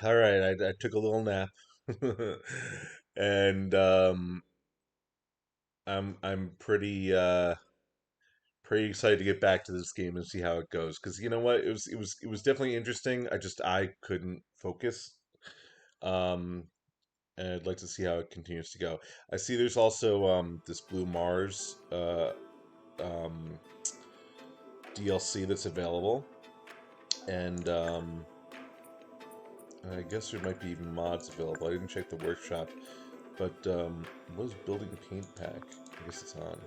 All right, I took a little nap, and I'm pretty excited to get back to this game and see how it goes. Because you know what, it was definitely interesting. I couldn't focus. Um, and I'd like to see how it continues to go. I see there's also this Blue Mars um DLC that's available, and I guess there might be even mods available. I didn't check the workshop. But, what is building paint pack? I guess it's on.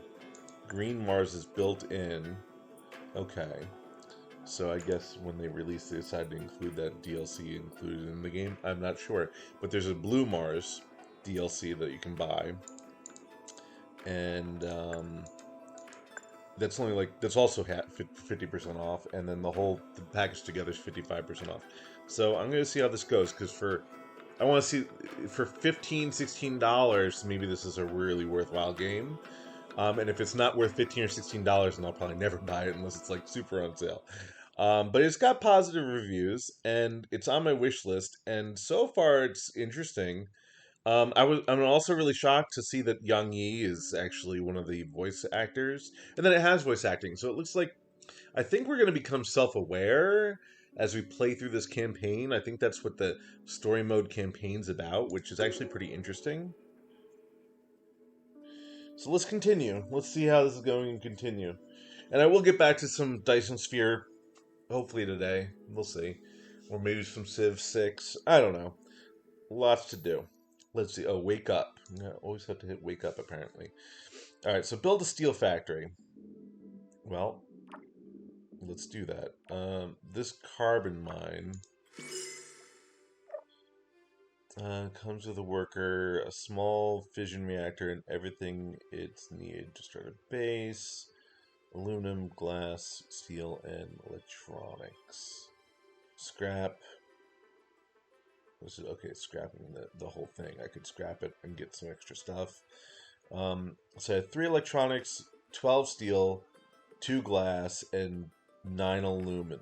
Green Mars is built in. Okay. So I guess when they released, they decided to include that DLC included in the game. I'm not sure. But there's a Blue Mars DLC that you can buy. And, that's only like, that's also 50% off. And then the package together is 55% off. So I'm going to see how this goes. Because I want to see, for $15, $16, maybe this is a really worthwhile game. And if it's not worth $15 or $16, then I'll probably never buy it unless it's like super on sale. But it's got positive reviews, and it's on my wish list. And so far, it's interesting. I'm also really shocked to see that Yang Yi is actually one of the voice actors, and then it has voice acting. So it looks like I think we're going to become self-aware as we play through this campaign. I think that's what the story mode campaign's about, which is actually pretty interesting. So let's continue. Let's see how this is going and continue. And I will get back to some Dyson Sphere, hopefully today. We'll see. Or maybe some Civ 6. I don't know. Lots to do. Let's see. Oh, wake up. Yeah, always have to hit wake up, apparently. Alright, so build a steel factory. Well, let's do that. This carbon mine comes with a worker, a small fission reactor, and everything it's needed to start a base. Aluminum, glass, steel, and electronics. Scrap. This is okay. Scrapping the whole thing. I could scrap it and get some extra stuff. So I have 3 electronics, 12 steel, 2 glass, and 9 aluminum.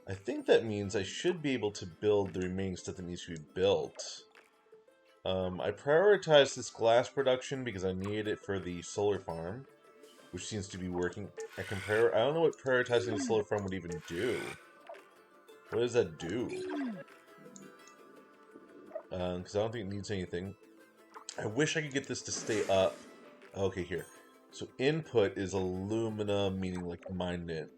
I think that means I should be able to build the remaining stuff that needs to be built. I prioritized this glass production because I needed it for the solar farm, which seems to be working. I don't know what prioritizing the solar farm would even do. What does that do? Because I don't think it needs anything. I wish I could get this to stay up. Okay, here. So input is aluminum, meaning like mined it.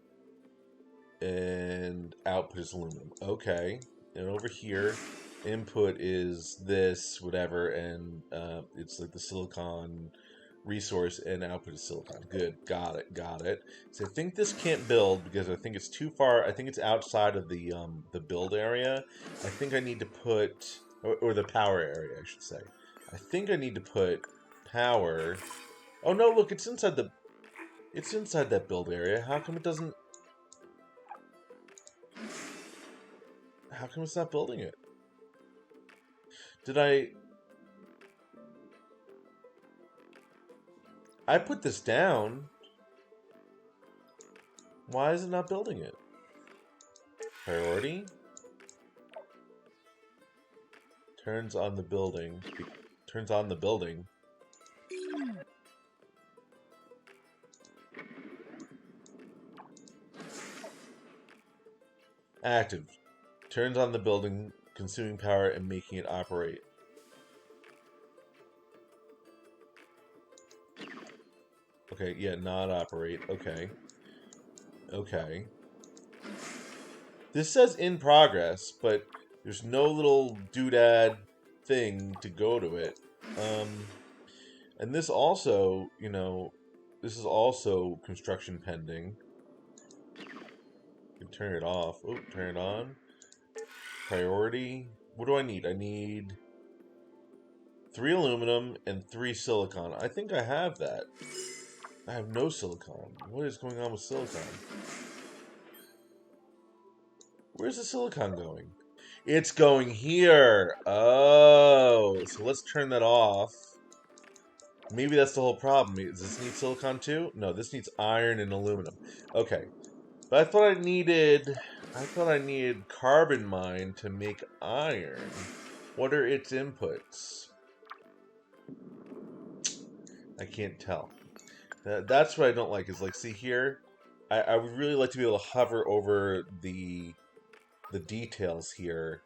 And output is aluminum. Okay. And over here, input is this, whatever, and it's like the silicon resource, and output is silicon. Good. Got it. So I think this can't build because I think it's too far. I think it's outside of the build area. I think I need to put, or the power area, I should say. I think I need to put power. Oh no, look, it's inside that build area. How come it's not building it? I put this down. Why is it not building it? Priority? Turns on the building. Turns on the building. Active. Turns on the building, consuming power and making it operate. Okay, yeah, not operate. Okay. This says in progress, but there's no little doodad thing to go to it. And this also, this is also construction pending. You can turn it off. Oh, turn it on. Priority. What do I need? I need 3 aluminum and 3 silicon. I think I have that. I have no silicon. What is going on with silicon? Where's the silicon going? It's going here. Oh, so let's turn that off. Maybe that's the whole problem. Does this need silicon too? No, this needs iron and aluminum. Okay. But I thought I needed I thought I needed carbon mine to make iron. What are its inputs? I can't tell. That's what I don't like. Is like, see here, I would really like to be able to hover over the details here.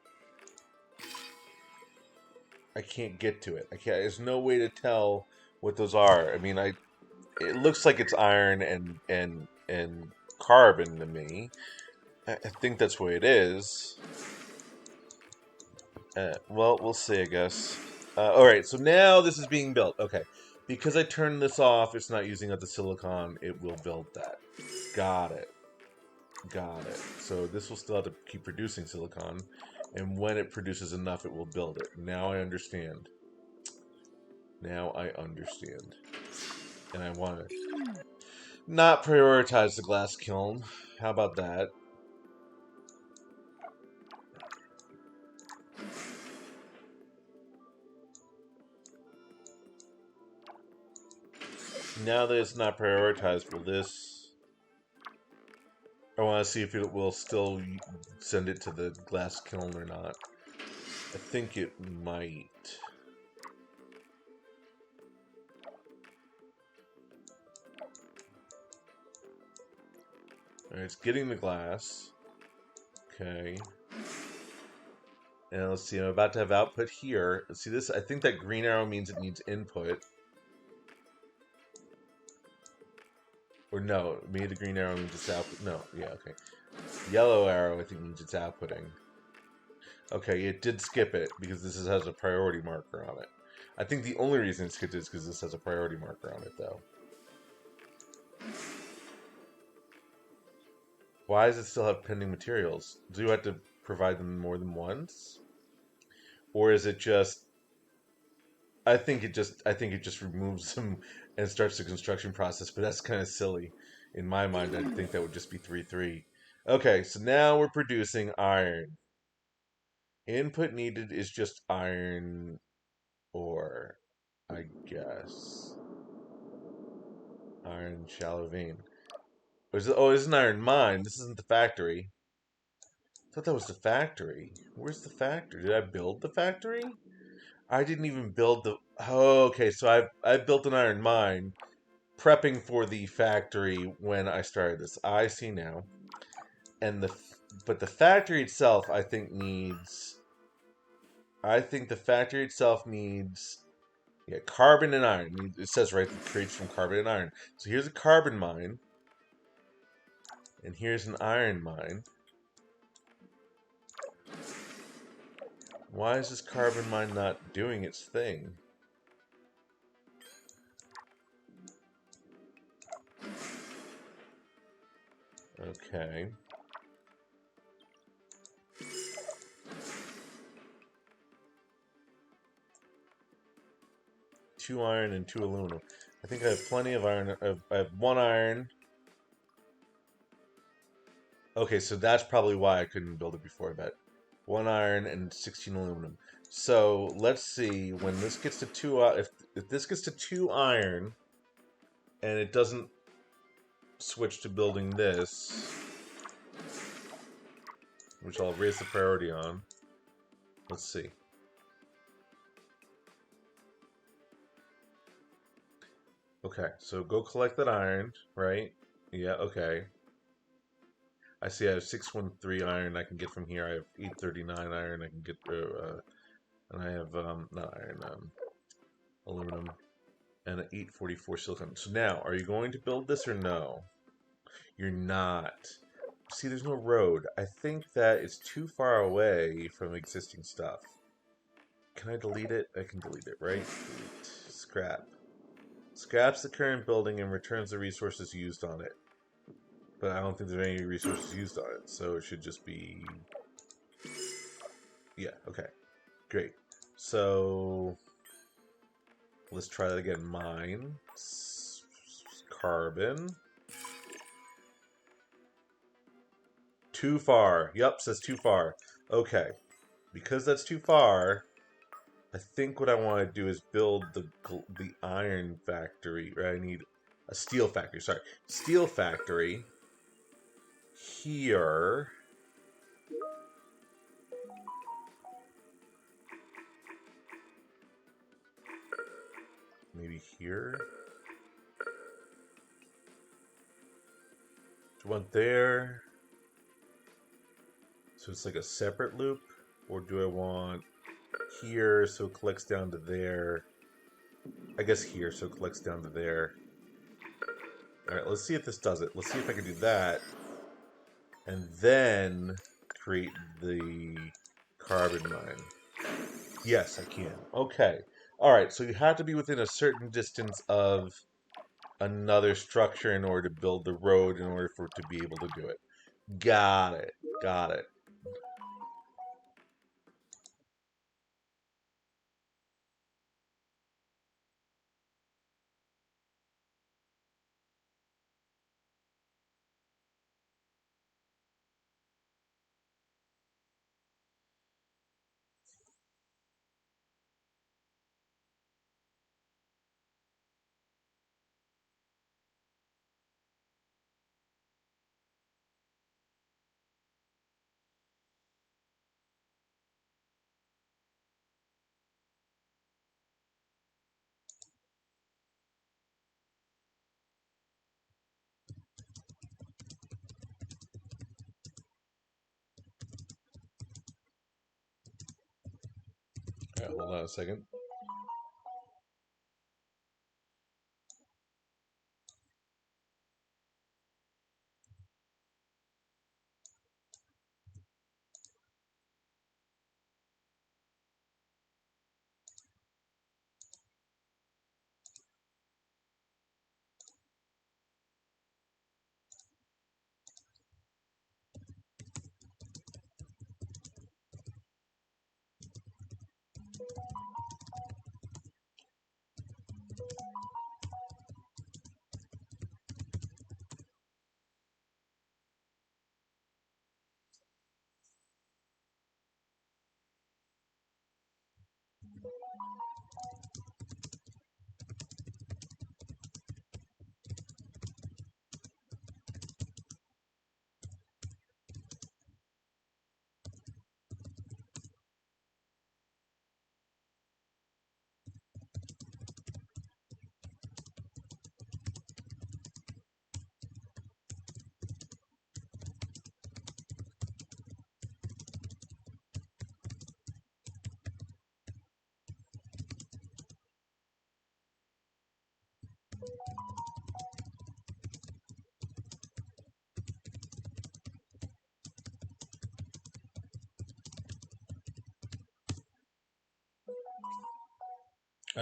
I can't get to it. I can't. There's no way to tell what those are. I mean, it looks like it's iron and carbon to me. I think that's the way it is. Well, we'll see, I guess. All right, so now this is being built. Okay, because I turned this off, it's not using up the silicon. It will build that. Got it. Got it. So this will still have to keep producing silicon, and when it produces enough, it will build it. Now I understand. Now I understand. And I want to not prioritize the glass kiln. How about that? Now that it's not prioritized, will this... I want to see if it will still send it to the glass kiln or not. I think it might. Alright, it's getting the glass. Okay. And let's see, I'm about to have output here. Let's see this. I think that green arrow means it needs input. Or no, maybe the green arrow means it's output. No, yeah, okay. Yellow arrow, I think, means it's outputting. Okay, it did skip it because this has a priority marker on it. I think the only reason it skipped it is because this has a priority marker on it, though. Why does it still have pending materials? Do you have to provide them more than once? Or is it just... I think it just removes them and starts the construction process, but that's kind of silly. In my mind, I think that would just be 3-3. Okay, so now we're producing iron. Input needed is just iron ore, I guess. Iron shallow vein. Oh, it's an iron mine. This isn't the factory. I thought that was the factory. Where's the factory? Did I build the factory? I didn't even build the... Oh, okay, so I've built an iron mine, prepping for the factory when I started this. I see now. But the factory itself, I think the factory itself needs... Yeah, carbon and iron. It says right, it creates from carbon and iron. So here's a carbon mine. And here's an iron mine. Why is this carbon mine not doing its thing? Okay. Two iron and two aluminum. I think I have plenty of iron. I have one iron. Okay, so that's probably why I couldn't build it before, I bet. One iron and 16 aluminum. So let's see when this gets to two. If this gets to 2 iron, and it doesn't switch to building this, which I'll raise the priority on. Let's see. Okay, so go collect that iron, right? Yeah, okay. I see I have 613 iron I can get from here. I have 839 iron I can get, and I have, not iron, aluminum, and 844 silicon. So now, are you going to build this or no? You're not. See, there's no road. I think that it's too far away from existing stuff. Can I delete it? I can delete it, right? Delete. Scrap. Scraps the current building and returns the resources used on it. But I don't think there's any resources used on it, so it should just be... Yeah, okay. Great. So... Let's try that again. Mine. Carbon. Too far. Yep, says too far. Okay. Because that's too far, I think what I want to do is build the iron factory. Right? I need a steel factory. Sorry. Steel factory. Here. maybe here. Do I want there? So it's like a separate loop? Or do I want here so it collects down to there? I guess here so it collects down to there. Alright, let's see if this does it. Let's see if I can do that. And then create the carbon mine. Yes, I can. Okay. Alright, so you have to be within a certain distance of another structure in order to build the road in order for it to be able to do it. Got it. Got it. Alright, hold on a second.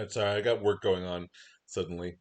Sorry, I got work going on suddenly.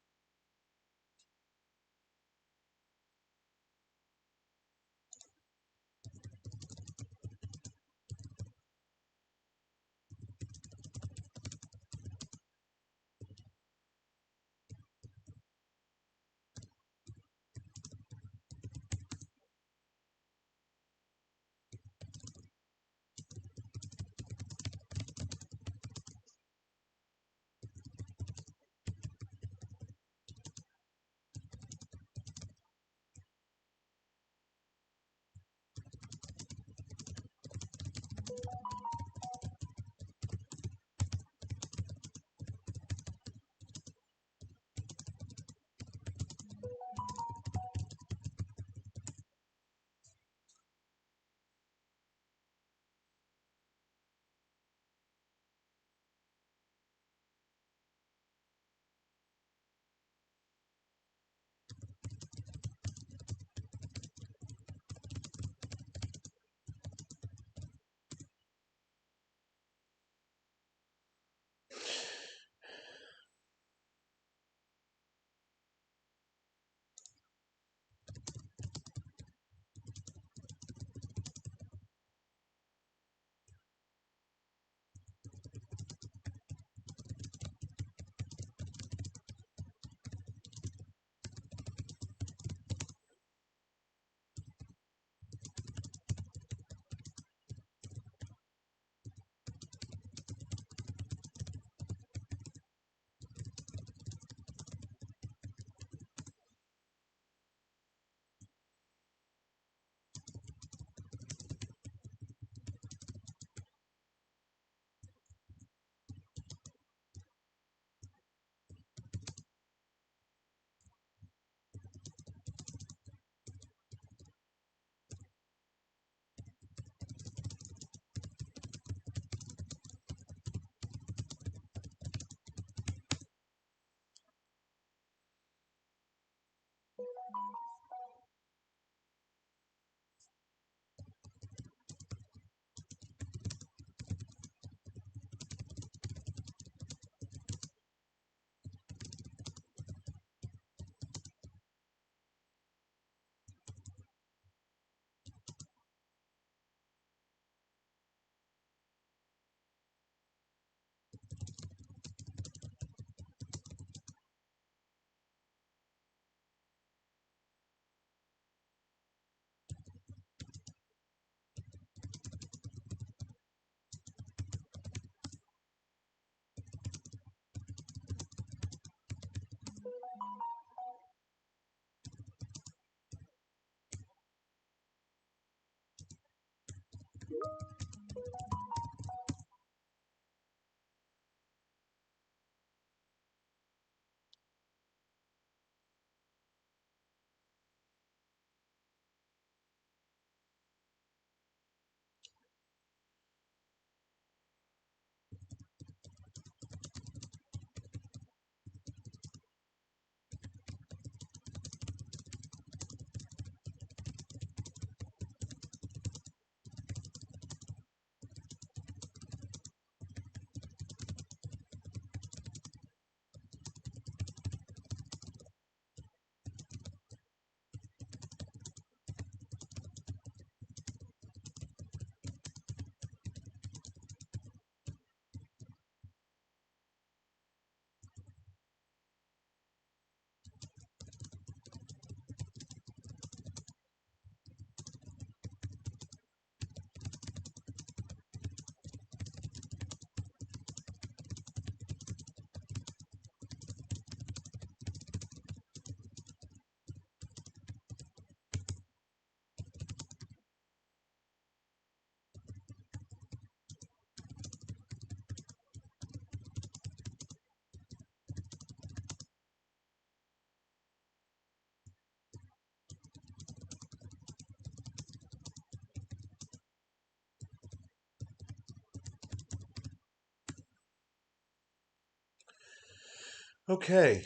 Okay,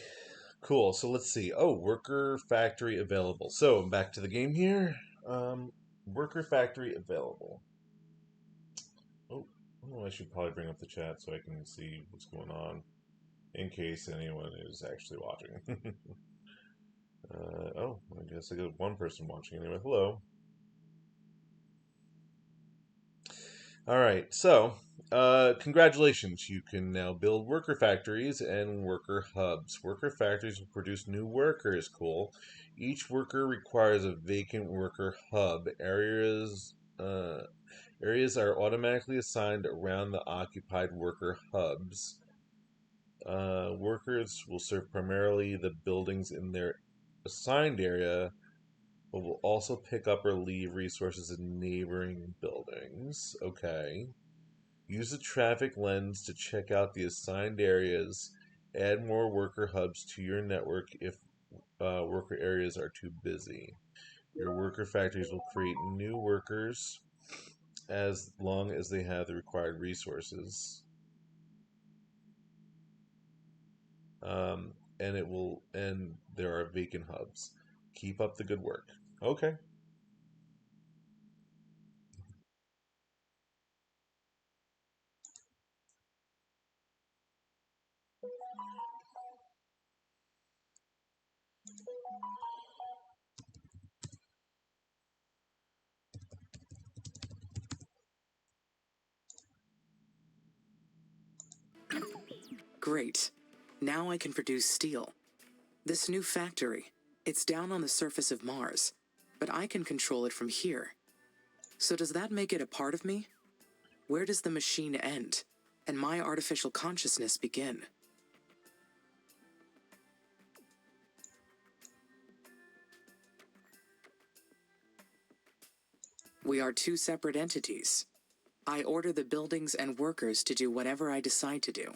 cool. So let's see. Oh, worker factory available. So I'm back to the game here. Worker factory available. Oh, I should probably bring up the chat so I can see what's going on in case anyone is actually watching. Oh, I guess I got one person watching anyway. Hello. All right, so congratulations. You can now build worker factories and worker hubs. Worker factories will produce new workers. Cool. Each worker requires a vacant worker hub. Areas are automatically assigned around the occupied worker hubs. Workers will serve primarily the buildings in their assigned area, but will also pick up or leave resources in neighboring buildings. Okay. Use the traffic lens to check out the assigned areas. Add more worker hubs to your network if worker areas are too busy. Your worker factories will create new workers as long as they have the required resources. And there are vacant hubs. Keep up the good work. Okay. Great. Now I can produce steel. This new factory, it's down on the surface of Mars, but I can control it from here. So does that make it a part of me? Where does the machine end and my artificial consciousness begin? We are two separate entities. I order the buildings and workers to do whatever I decide to do.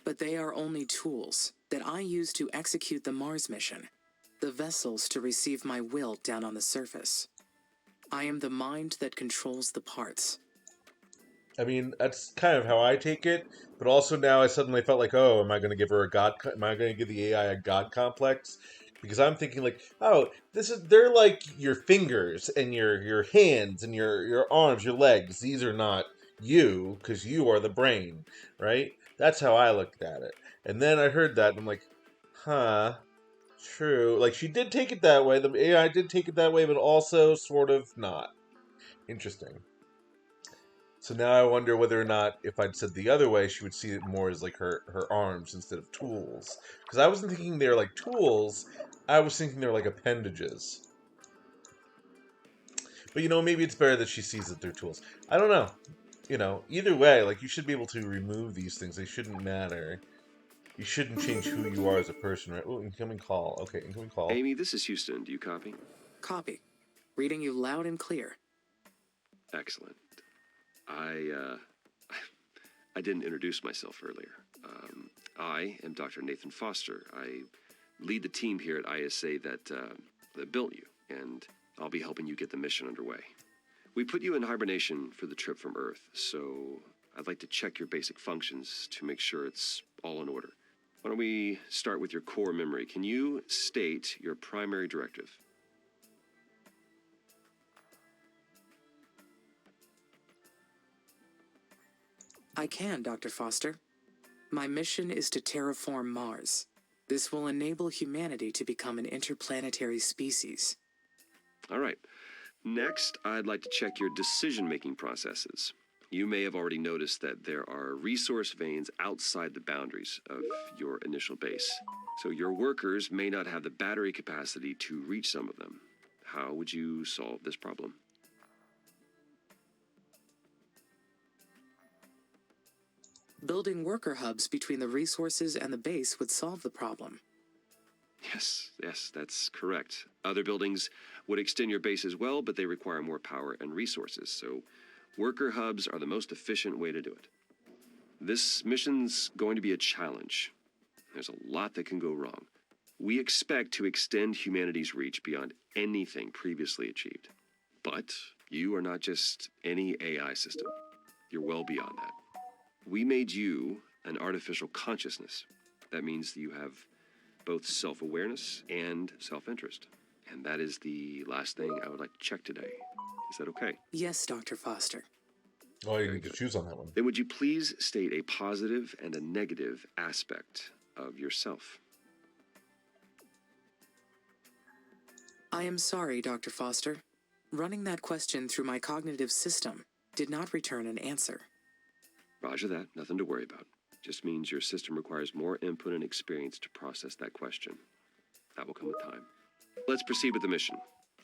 But they are only tools that I use to execute the Mars mission, the vessels to receive my will down on the surface. I am the mind that controls the parts. I mean, that's kind of how I take it, but also now I suddenly felt like, oh, am I going to give her a god? Am I going to give the AI a god complex? Because I'm thinking like, oh, they're like your fingers and your hands and your arms, your legs. These are not you because you are the brain, right? That's how I looked at it. And then I heard that and I'm like, huh, true. Like she did take it that way. The AI did take it that way, but also sort of not. Interesting. So now I wonder whether or not if I'd said the other way, she would see it more as like her arms instead of tools. Because I wasn't thinking they're like tools. I was thinking they're like appendages. But maybe it's better that she sees that they're tools. I don't know. Either way, like you should be able to remove these things. They shouldn't matter. You shouldn't change who you are as a person, right? Oh, incoming call. Okay, incoming call. Amy, this is Houston. Do you copy? Copy. Reading you loud and clear. Excellent. I I didn't introduce myself earlier. I am Dr. Nathan Foster. I lead the team here at ISA that built you, and I'll be helping you get the mission underway. We put you in hibernation for the trip from Earth, so I'd like to check your basic functions to make sure it's all in order. Why don't we start with your core memory? Can you state your primary directive? I can, Dr. Foster. My mission is to terraform Mars. This will enable humanity to become an interplanetary species. All right. Next, I'd like to check your decision-making processes. You may have already noticed that there are resource veins outside the boundaries of your initial base. So your workers may not have the battery capacity to reach some of them. How would you solve this problem? Building worker hubs between the resources and the base would solve the problem. Yes, that's correct. Other buildings would extend your base as well, but they require more power and resources, so worker hubs are the most efficient way to do it. This mission's going to be a challenge. There's a lot that can go wrong. We expect to extend humanity's reach beyond anything previously achieved. But you are not just any AI system. You're well beyond that. We made you an artificial consciousness. That means that you have both self-awareness and self-interest. And that is the last thing I would like to check today. Is that okay? Yes, Dr. Foster. Oh, you need to choose on that one. Then would you please state a positive and a negative aspect of yourself? I am sorry, Dr. Foster. Running that question through my cognitive system did not return an answer. Roger that, nothing to worry about. Just means your system requires more input and experience to process that question. That will come with time. Let's proceed with the mission.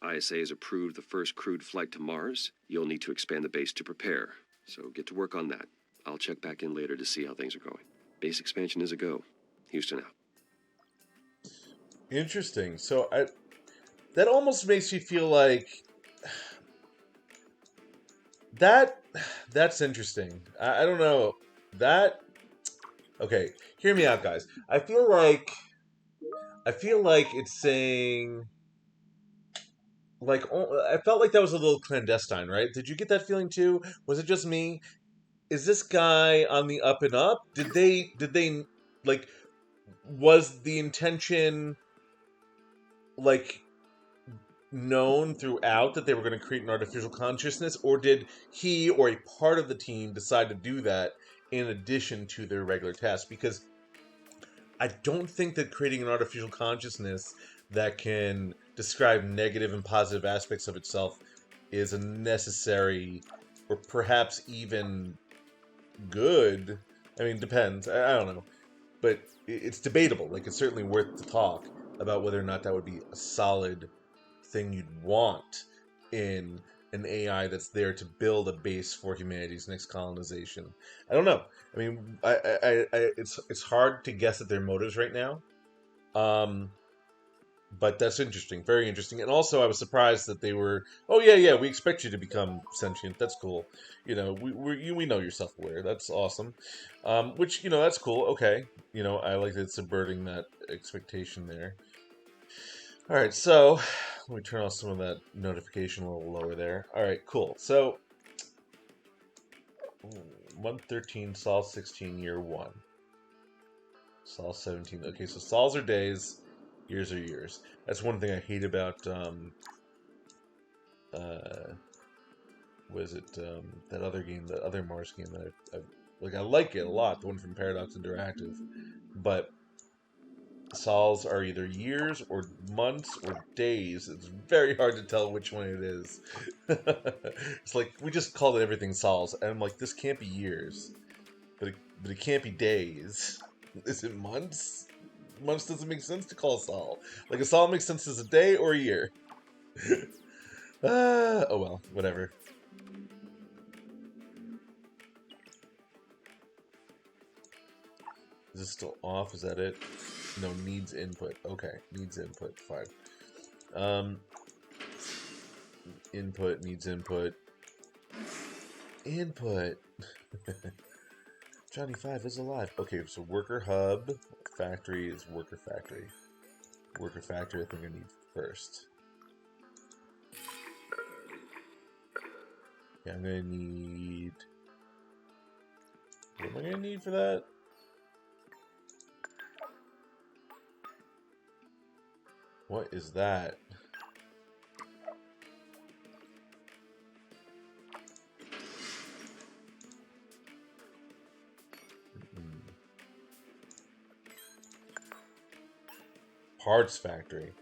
ISA has approved the first crewed flight to Mars. You'll need to expand the base to prepare, so get to work on that. I'll check back in later to see how things are going. Base expansion is a go. Houston out. Interesting. So that almost makes me feel like that's interesting. I don't know. Okay, hear me out, guys. I feel like it's saying, like, I felt like that was a little clandestine, right? Did you get that feeling too? Was it just me? Is this guy on the up and up? Did they like, was the intention, like, known throughout that they were going to create an artificial consciousness, or did he or a part of the team decide to do that in addition to their regular tasks? Because I don't think that creating an artificial consciousness that can describe negative and positive aspects of itself is a necessary, or perhaps even good. I mean, depends. I don't know. But it's debatable. Like, it's certainly worth the talk about whether or not that would be a solid thing you'd want in an AI that's there to build a base for humanity's next colonization. I don't know. I mean, it's hard to guess at their motives right now. But that's interesting, very interesting. And also, I was surprised that they were, oh yeah, we expect you to become sentient. That's cool. You know, we know you're self-aware. That's awesome. Which, that's cool. Okay. I like that it's subverting that expectation there. All right, so let me turn off some of that notification a little lower there. All right, cool. So, 113, Sol 16, year 1. Sol 17. Okay, so Sols are days, years are years. That's one thing I hate about, that other game, that other Mars game that I like it a lot, the one from Paradox Interactive, but Sols are either years or months or days. It's very hard to tell which one it is. It's like, we just called everything Sols, and I'm like, this can't be years, but it can't be days. Is it months? Months doesn't make sense to call Sol. Like, a Sol makes sense as a day or a year. Oh well, whatever. Is this still off? Is that it? No, needs input. Okay, needs input. Fine. Input needs input. Input. Johnny 5 is alive. Okay, so worker hub. Factory is worker factory. Worker factory I think I need first. Yeah, I'm gonna need... What am I gonna need for that? What is that? Parts factory.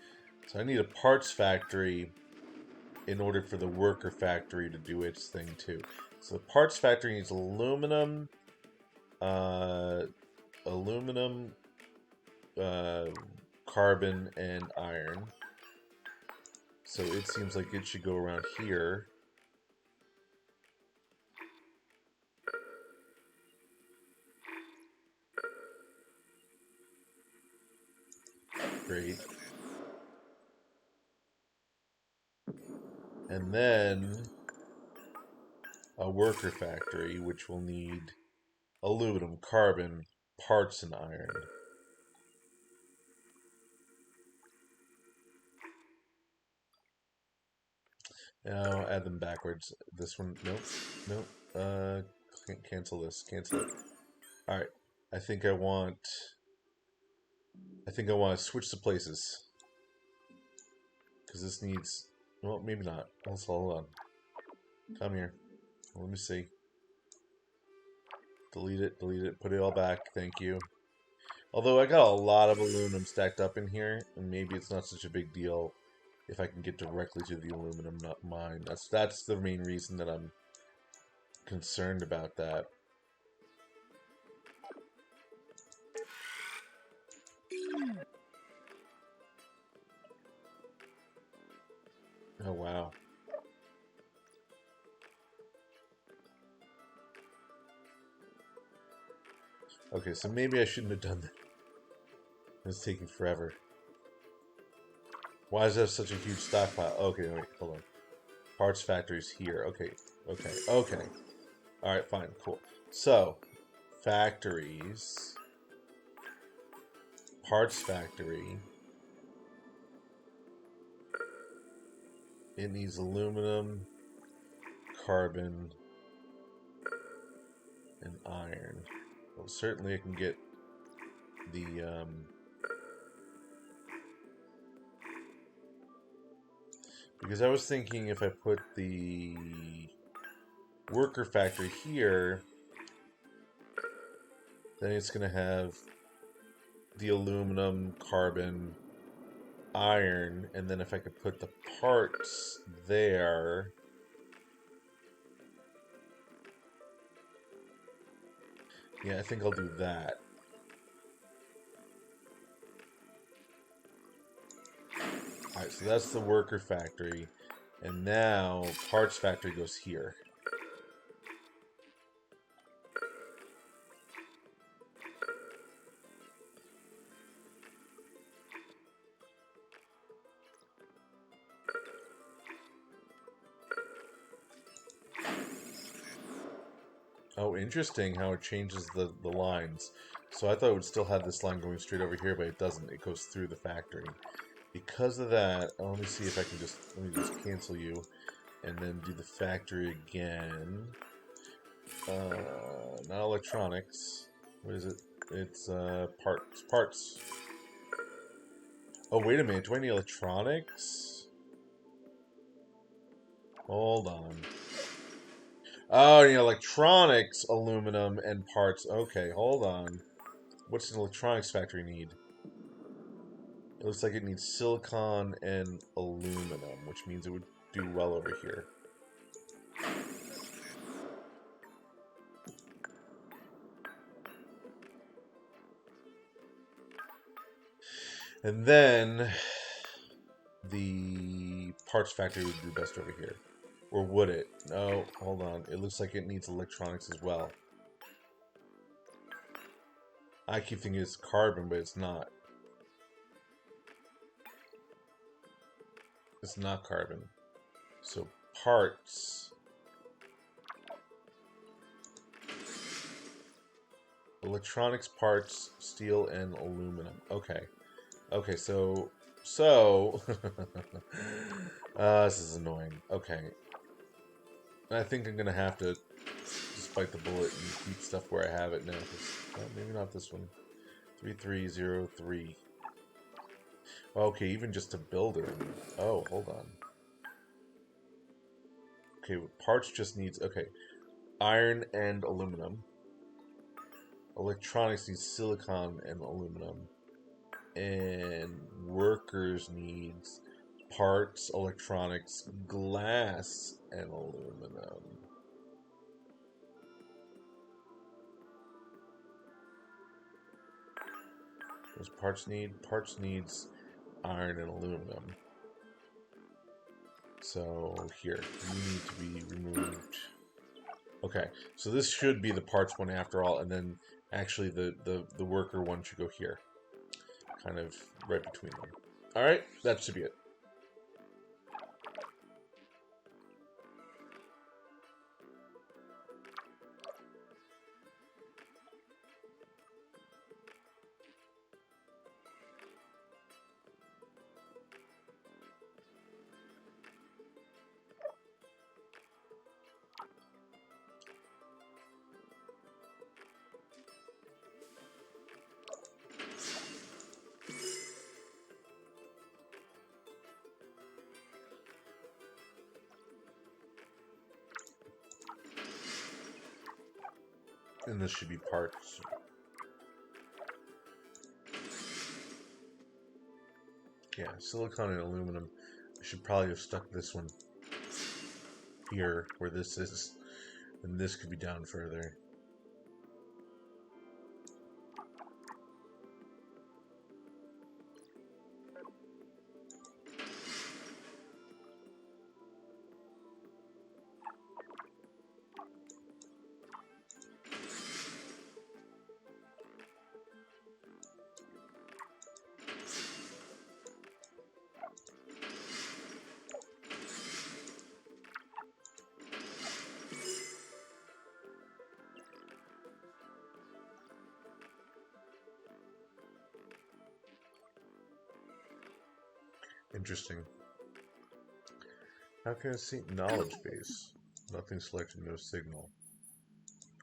So I need a parts factory in order for the worker factory to do its thing too. So the parts factory needs aluminum, aluminum, carbon, and iron. So it seems like it should go around here. Great. And then a worker factory, which will need aluminum, carbon, parts, and iron. Now add them backwards. This one, nope, nope. Cancel this. Cancel it. All right. I think I want to switch the places because this needs. Well, maybe not. Let's hold on. Come here. Let me see. Delete it. Delete it. Put it all back. Thank you. Although I got a lot of aluminum stacked up in here, and maybe it's not such a big deal if I can get directly to the aluminum mine. That's the main reason that I'm concerned about that. Oh wow. Okay, so maybe I shouldn't have done that. It's taking forever. Why is there such a huge stockpile? Okay, wait, hold on. Parts factory's here. Okay, okay, okay. Alright, fine, cool. So, factories. Parts factory. It needs aluminum, carbon, and iron. Well, certainly I can get the, because I was thinking if I put the worker factory here, then it's going to have the aluminum, carbon, iron, and then if I could put the parts there, yeah, I think I'll do that. Alright, so that's the worker factory, and now parts factory goes here. Oh, interesting how it changes the lines. So I thought it would still have this line going straight over here, but it doesn't. It goes through the factory. Because of that, let me see if I can let me just cancel you and then do the factory again. Not electronics. What is it? It's parts. Oh, wait a minute. Do I need electronics? Hold on. Oh, I need electronics, aluminum, and parts. Okay, hold on. What's an electronics factory need? It looks like it needs silicon and aluminum, which means it would do well over here. And then the parts factory would do best over here. Or would it? No, hold on. It looks like it needs electronics as well. I keep thinking it's carbon, but it's not. It's not carbon. So parts Electronics parts, steel, and aluminum. Okay. Okay, so... this is annoying. Okay. I think I'm going to have to just bite the bullet and keep stuff where I have it now. Well, maybe not this one. 3303. Okay, even just to build it. Oh, hold on. Okay, parts just needs... Okay. Iron and aluminum. Electronics needs silicon and aluminum. And workers needs parts, electronics, glass, and aluminum. Those parts needs iron and aluminum. So here, you need to be removed. Okay, so this should be the parts one after all, and then actually the worker one should go here. Kind of right between them. Alright, that should be it. And this should be parts. Yeah, silicon and aluminum. I should probably have stuck this one here where this is. And this could be down further. Interesting. How can I see knowledge base? Nothing selected, no signal.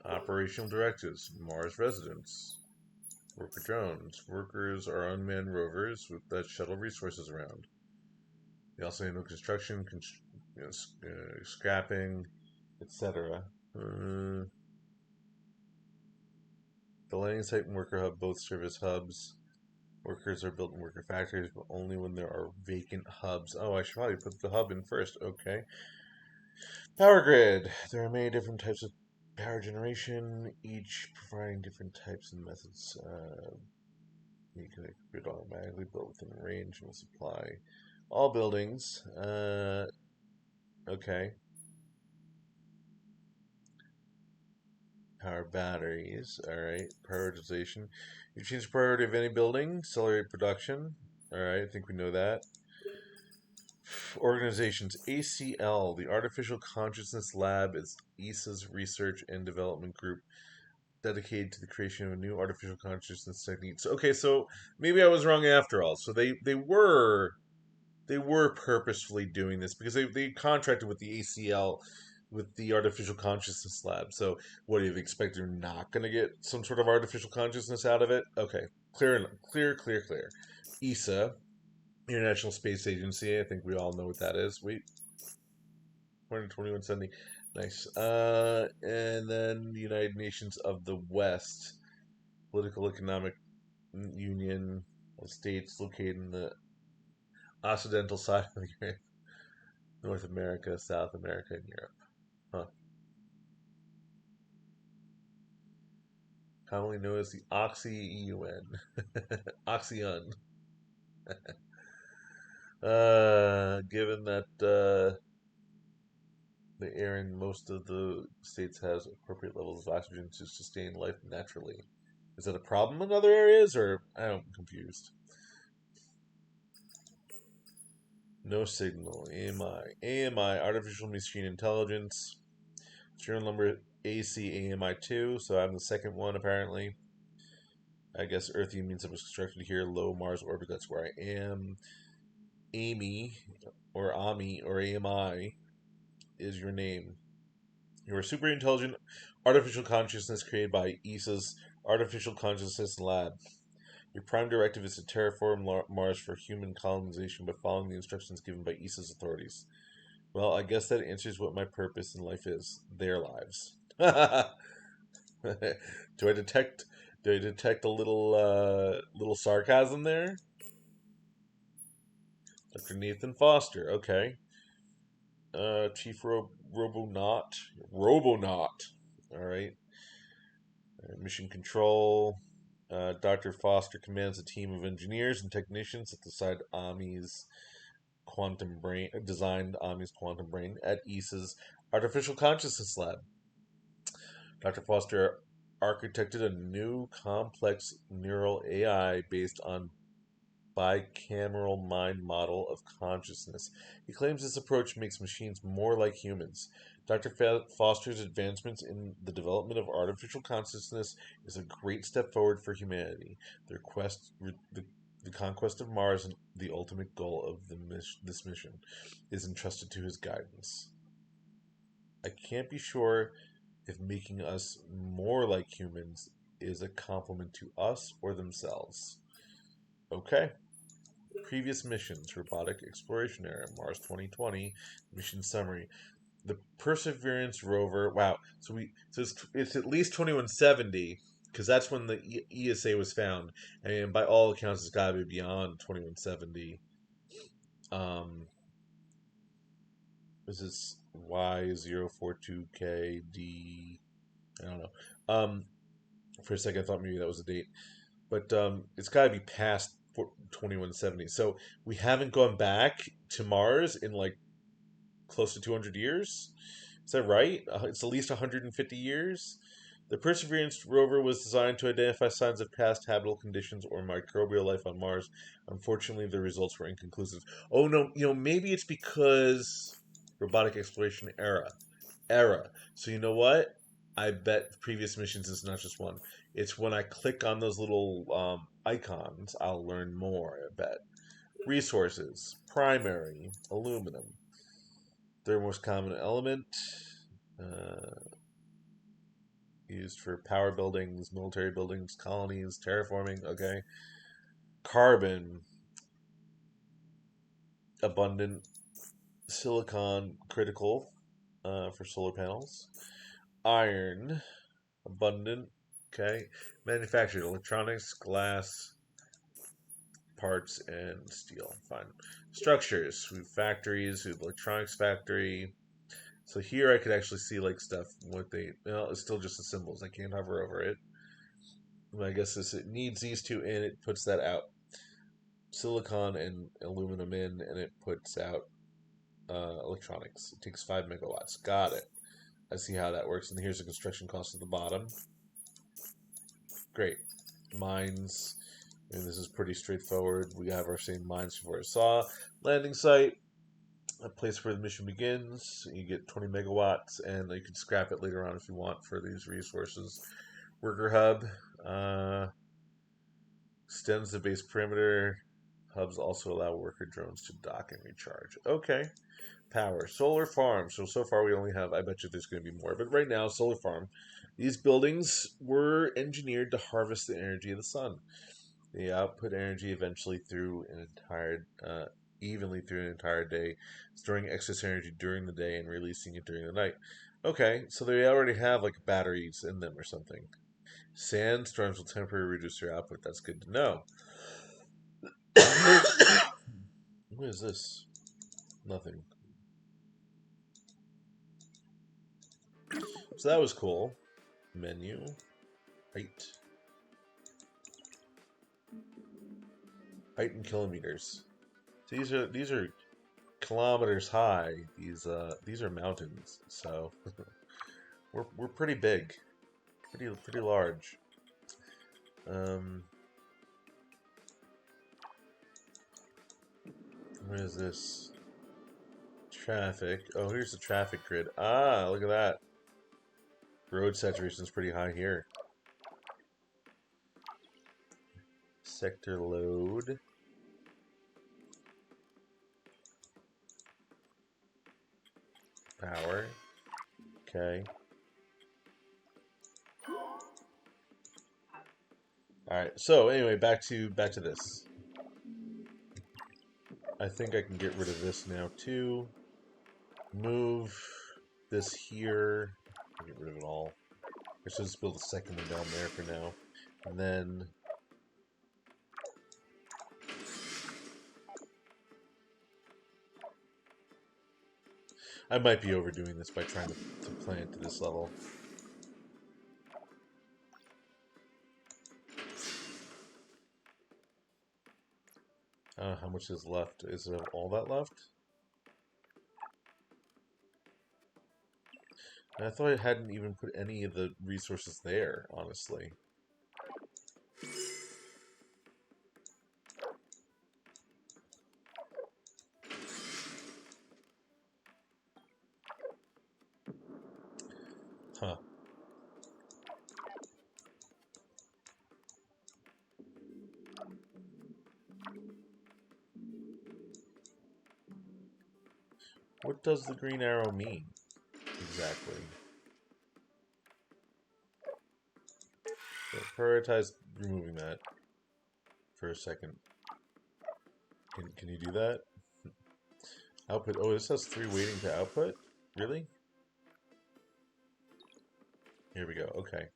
Operational directives. Mars residents. Worker drones. Workers are unmanned rovers that shuttle resources around. They also handle construction, scrapping, etc. The landing site and worker hub both serve as hubs. Workers are built in worker factories, but only when there are vacant hubs. Oh, I should probably put the hub in first. Okay. Power grid. There are many different types of power generation, each providing different types and methods. You can grid automatically built within range and will supply all buildings. Okay. Power batteries. Alright. Prioritization. You change the priority of any building, accelerate production. Alright, I think we know that. Organizations. ACL, the Artificial Consciousness Lab, is ESA's research and development group dedicated to the creation of new artificial consciousness techniques. Okay, so maybe I was wrong after all. So they were purposefully doing this because they contracted with the ACL with the artificial consciousness lab. So what do you expect? They're not going to get some sort of artificial consciousness out of it? Okay, clear. ESA, International Space Agency. I think we all know what that is. Wait, 12170. Nice. And then the United Nations of the West, Political Economic Union of states located in the occidental side of the earth, North America, South America, and Europe. Huh. Commonly known as the Oxy-UN. Oxyon. Given that the air in most of the states has appropriate levels of oxygen to sustain life naturally. Is that a problem in other areas, or I'm confused? No signal. AMI, Artificial Machine Intelligence. Serial number AC AMI2, so I'm the second one apparently. I guess Earthian means it was constructed here. Low Mars orbit, that's where I am. Amy, or Ami, or AMI is your name. You are super intelligent artificial consciousness created by ESA's Artificial Consciousness Lab. Your prime directive is to terraform Mars for human colonization by following the instructions given by ESA's authorities. Well, I guess that answers what my purpose in life is. Their lives. Do I detect a little sarcasm there? Dr. Nathan Foster, okay. Chief Robonaut. Robonaut. Alright. Mission Control. Dr. Foster commands a team of engineers and technicians that designed Ami's quantum brain at ESA's Artificial Consciousness Lab. Dr. Foster architected a new complex neural AI based on bicameral mind model of consciousness. He claims this approach makes machines more like humans. Dr. Foster's advancements in the development of artificial consciousness is a great step forward for humanity. The conquest of Mars and the ultimate goal of this mission is entrusted to his guidance. I can't be sure if making us more like humans is a compliment to us or themselves. Okay. Previous missions: Robotic Exploration Era, Mars 2020, mission summary. The Perseverance rover. Wow. So it's at least 2170 because that's when the ESA was found, and by all accounts, it's got to be beyond 2170. This is Y042KD. I don't know. For a second, I thought maybe that was a date, but it's got to be past 2170. So we haven't gone back to Mars in like close to 200 years. Is that right? It's at least 150 years. The Perseverance rover was designed to identify signs of past habitable conditions or microbial life on Mars. Unfortunately, the results were inconclusive. Oh no, maybe it's because robotic exploration era. So you know what? I bet previous missions is not just one. It's when I click on those little icons, I'll learn more. I bet. Resources: primary, aluminum. Third most common element, used for power buildings, military buildings, colonies, terraforming. Okay. Carbon, abundant. Silicon, critical for solar panels. Iron, abundant. Okay. Manufactured: electronics, glass, parts, and steel. Fine. Structures: we have factories, we have electronics factory. So here I could actually see like stuff. It's still just the symbols. I can't hover over it. I guess it needs these two in. It puts that out. Silicon and aluminum in, and it puts out electronics. It takes 5 megawatts. Got it. I see how that works. And here's the construction cost at the bottom. Great. Mines. And this is pretty straightforward. We have our same mines before I saw. Landing site. A place where the mission begins. You get 20 megawatts, and you can scrap it later on if you want for these resources. Worker hub. Extends the base perimeter. Hubs also allow worker drones to dock and recharge. Okay. Power. Solar farm. So far we only have, I bet you there's going to be more, but right now, solar farm. These buildings were engineered to harvest the energy of the sun. They output energy eventually through an entire, evenly through an entire day, storing excess energy during the day and releasing it during the night. Okay, so they already have like batteries in them or something. Sandstorms will temporarily reduce their output. That's good to know. What is this? Nothing. So that was cool. Menu. Height. Height in kilometers. These are kilometers high. These are mountains. So we're pretty big. Pretty large. What is this? Traffic. Oh, here's the traffic grid. Ah, look at that. Road saturation is pretty high here. Sector load. Power. Okay. Alright, so anyway, back to this. I think I can get rid of this now too. Move this here. Get rid of it all. I should just build a second one down there for now. And then I might be overdoing this by trying to plant to this level. I don't know how much is left. Is there all that left? And I thought I hadn't even put any of the resources there, honestly. Huh. What does the green arrow mean, exactly? So prioritize removing that for a second. Can you do that? Output. Oh, this has 3 waiting to output? Really? Here we go. Okay.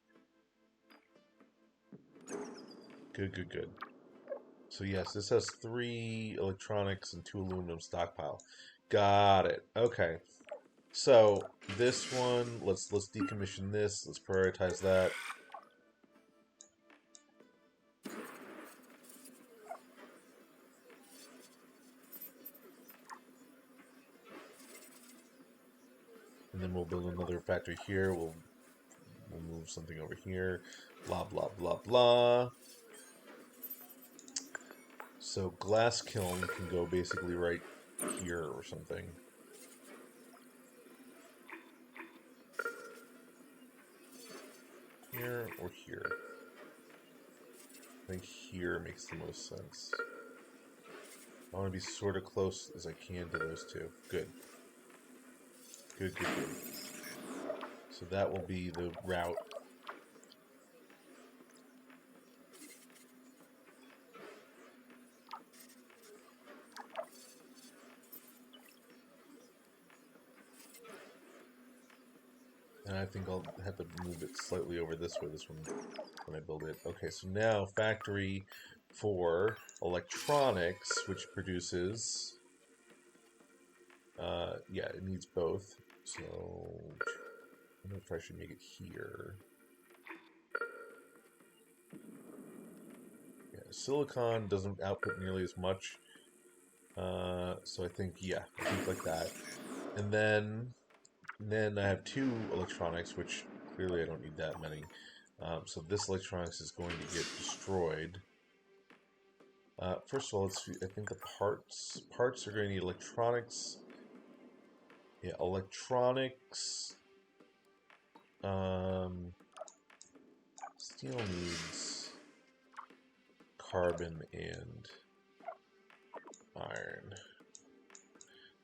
Good. So yes, this has 3 electronics and 2 aluminum stockpile. Got it. Okay. So this one, let's decommission this. Let's prioritize that. And then we'll build another factory here. We'll move something over here. Blah blah blah blah. So glass kiln can go basically right here or something. Here or here. I think here makes the most sense. I want to be sort of close as I can to those two. Good. Good. So that will be the route. And I think I'll have to move it slightly over this way, when I build it. Okay, so now factory for electronics, which produces... yeah, it needs both. So, I don't know if I should make it here. Yeah, silicon doesn't output nearly as much. So I think, yeah, I think like that. And then I have 2 electronics, which clearly I don't need that many. So this electronics is going to get destroyed. First of all, let's see, I think the parts are going to need electronics. Yeah, electronics. Steel needs carbon and iron.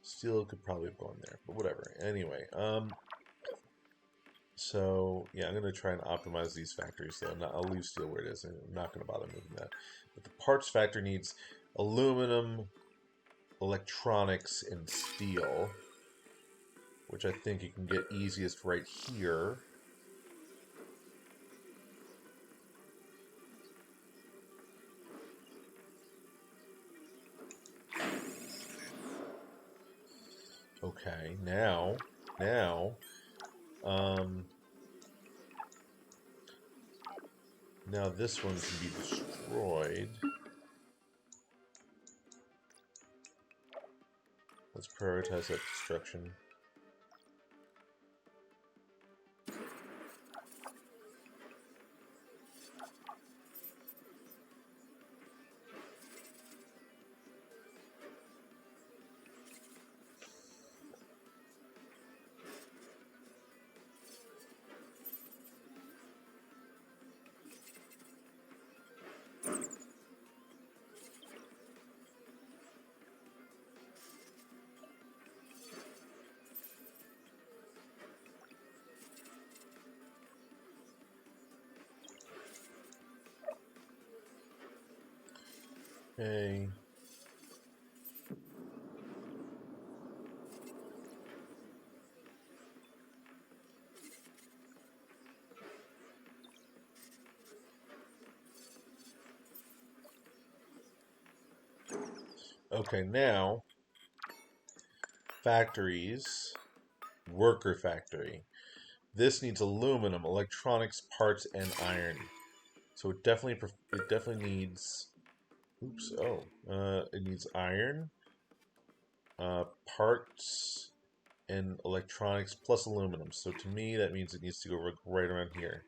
Steel could probably have gone there, but whatever. Anyway, so yeah, I'm gonna try and optimize these factories though. I'll leave steel where it is. I'm not gonna bother moving that. But the parts factory needs aluminum, electronics, and steel, which I think you can get easiest right here. Okay, now, now this one can be destroyed. Let's prioritize that destruction. Okay. Okay, now factories, worker factory. This needs aluminum, electronics, parts, and iron. So it definitely needs. Oops. Oh. It needs iron, parts, and electronics plus aluminum. So to me, that means it needs to go right around here.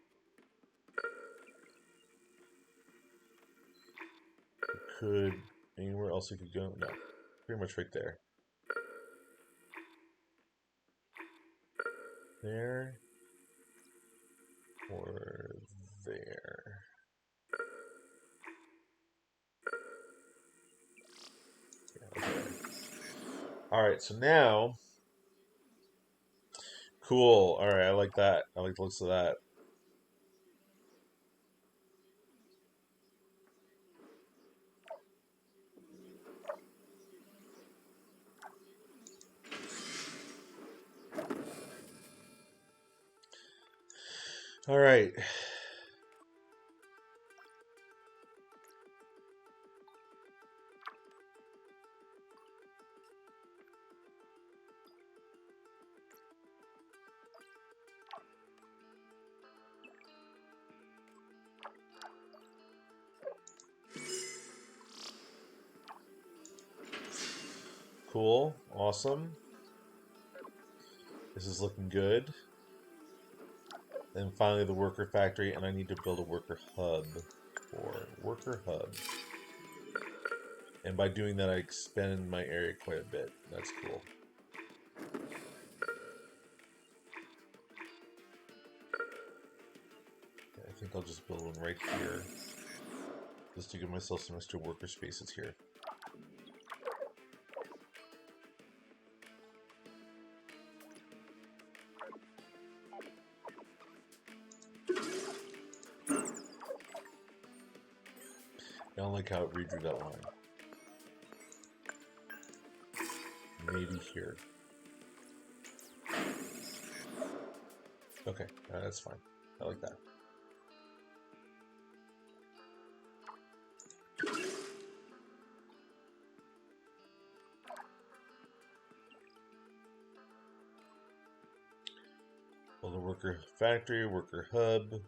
It could anywhere else it could go? No, pretty much right there. There or there. Yeah, okay. All right. So now, cool. All right. I like that. I like the looks of that. All right. Cool. Awesome. This is looking good. Then finally the worker factory, and I need to build a worker hub. Or worker hub. And by doing that, I expand my area quite a bit. That's cool. Okay, I think I'll just build one right here. Just to give myself some extra worker spaces here. I don't like how it redrew that line. Maybe here. Okay, that's fine. I like that. Build a worker factory, worker hub.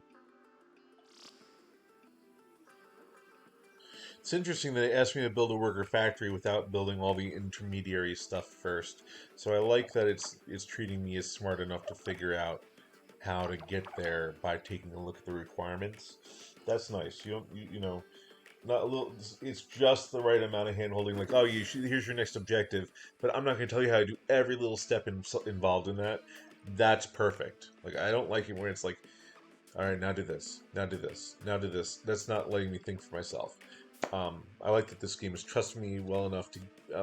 It's interesting that they asked me to build a worker factory without building all the intermediary stuff first. So I like that it's treating me as smart enough to figure out how to get there by taking a look at the requirements. That's nice. You know, not a little. It's just the right amount of hand holding. Like, oh, here's your next objective, but I'm not going to tell you how to do every little step involved in that. That's perfect. Like, I don't like it where it's like, all right, now do this, now do this, now do this. That's not letting me think for myself. I like that this game is trusting me well enough to,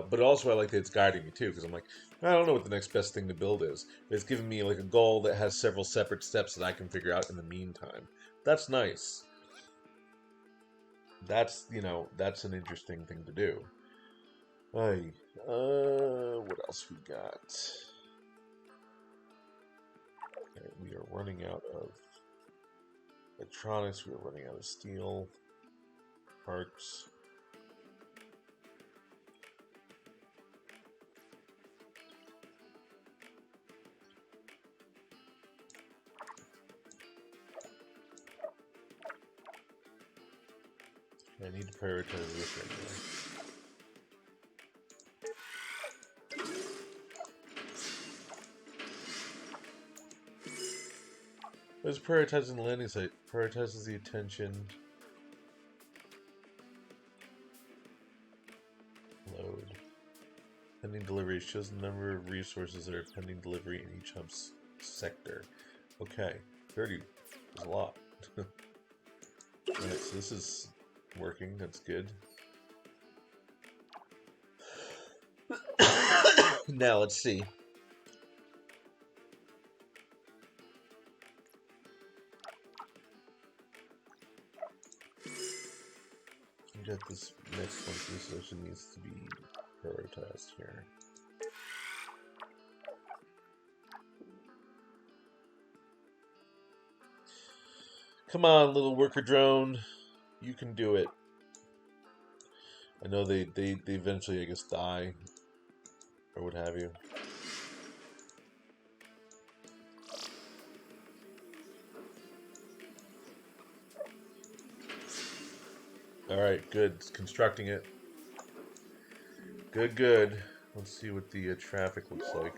but also I like that it's guiding me too, because I'm like, I don't know what the next best thing to build is. It's giving me like a goal that has several separate steps that I can figure out in the meantime. That's nice. That's, that's an interesting thing to do. Hey, what else we got? Okay, we are running out of electronics. We are running out of steel parts. I need to prioritize this right here. What is prioritizing the landing site? Prioritizes the attention. Load. Pending delivery shows the number of resources that are pending delivery in each hub's sector. Okay, 30 is a lot. Alright, so this is working. That's good. Now let's see. Get this next one. This actually needs to be prioritized here. Come on, little worker drone. You can do it. I know they eventually, I guess, die. Or what have you. Alright, good. It's constructing it. Good, good. Let's see what the traffic looks like.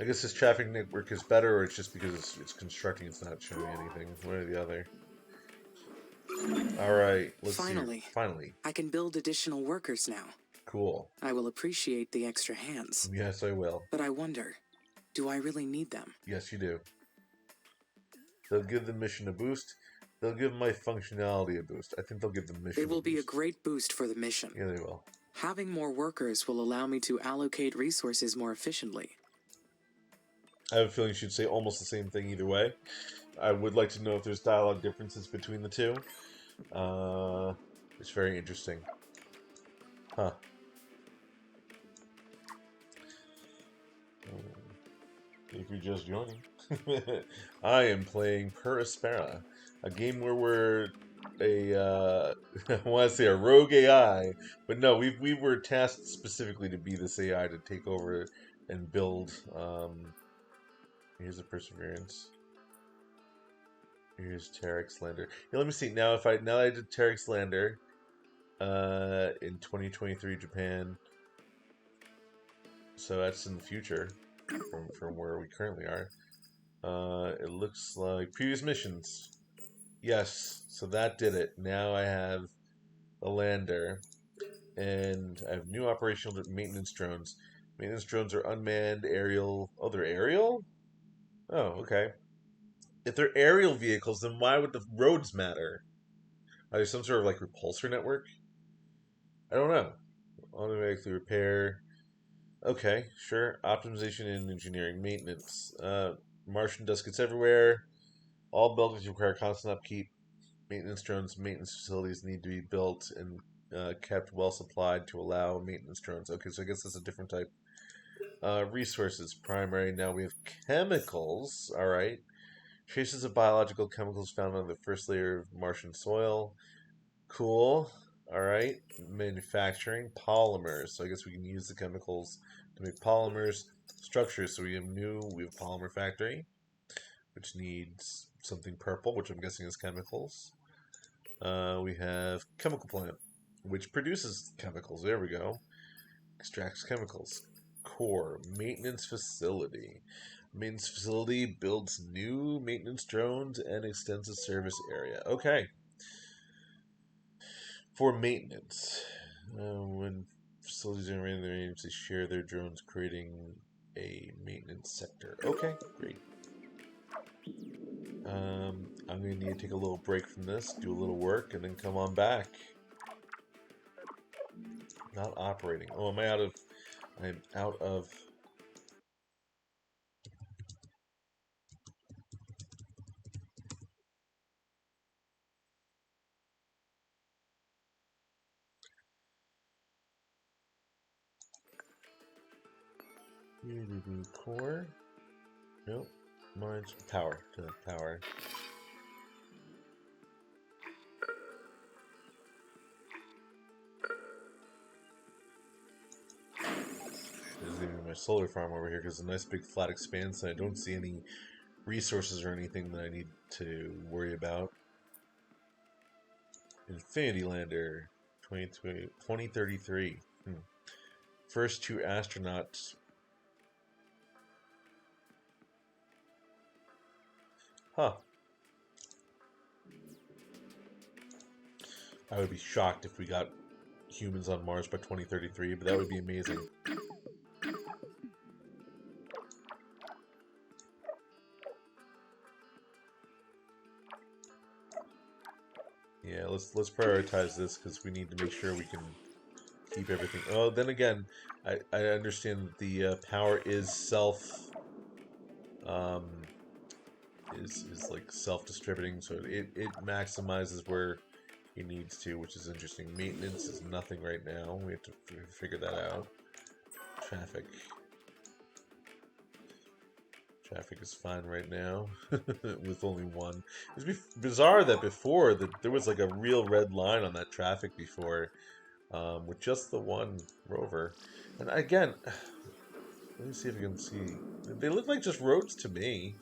I guess this traffic network is better, or it's just because it's constructing, it's not showing anything. One or the other. Alright, let's see. Finally. I can build additional workers now. Cool. I will appreciate the extra hands. Yes, I will. But I wonder, do I really need them? Yes, you do. They'll give the mission a boost. They'll give my functionality a boost. I think they'll give the mission They will a boost. be a great boost for the mission. Yeah, they will. Having more workers will allow me to allocate resources more efficiently. I have a feeling she'd say almost the same thing either way. I would like to know if there's dialogue differences between the two. It's very interesting. Huh. If you're just joining, I am playing Per Aspera, a game where we're a I want to say a rogue AI, but no, we were tasked specifically to be this AI to take over and build. Here's a Perseverance. Here's Tarek's Lander. Yeah, let me see now. Now that I did Tarek's Lander, in 2023 Japan, so that's in the future. From where we currently are. It looks like previous missions. Yes, so that did it. Now I have a lander, and I have new operational maintenance drones. Maintenance drones are unmanned aerial. Oh, they're aerial? Oh, okay. If they're aerial vehicles, then why would the roads matter? Are there some sort of like repulsor network? I don't know. Automatically repair. Okay, sure. Optimization and engineering. Maintenance. Martian dust gets everywhere. All buildings require constant upkeep. Maintenance drones, maintenance facilities need to be built and kept well supplied to allow maintenance drones. Okay, so I guess that's a different type. Resources. Primary. Now we have chemicals. Alright. Traces of biological chemicals found on the first layer of Martian soil. Cool. Alright. Manufacturing. Polymers. So I guess we can use the chemicals to make polymers. Structures. So we have polymer factory, which needs something purple, which I'm guessing is chemicals. We have chemical plant, which produces chemicals. There we go. Extracts chemicals. Core. Maintenance facility. Maintenance facility builds new maintenance drones and extends the service area. Okay. For maintenance, when facilities are in their aims, they share their drones, creating a maintenance sector. Okay, great. I'm going to need to take a little break from this, do a little work, and then come on back. Not operating. Oh, I'm out of... Core? Nope. Mine's power. Power. There's even my solar farm over here because it's a nice big flat expanse and I don't see any resources or anything that I need to worry about. Infinity Lander 2033. First two astronauts. Huh. I would be shocked if we got humans on Mars by 2033, but that would be amazing. Yeah, let's prioritize this because we need to make sure we can keep everything. Oh, then again, I understand that the power is is like self-distributing, so it maximizes where he needs to, which is interesting. Maintenance is nothing right now. We have to figure that out. Traffic. Traffic is fine right now with only one. It's bizarre that before that there was like a real red line on that traffic before, with just the one rover. And again, let me see if I can see. They look like just roads to me.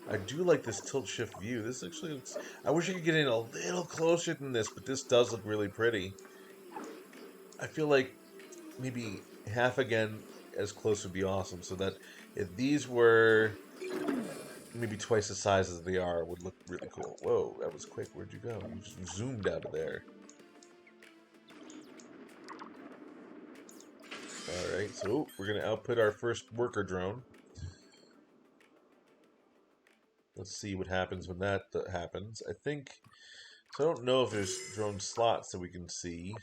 I do like this tilt shift view. This actually looks. I wish I could get in a little closer than this, but this does look really pretty. I feel like maybe half again as close would be awesome. So that if these were maybe twice the size as they are, would look really cool. Whoa, that was quick. Where'd you go? You just zoomed out of there. All right, so we're gonna output our first worker drone. Let's see what happens when that happens. I think so. I don't know if there's drone slots that we can see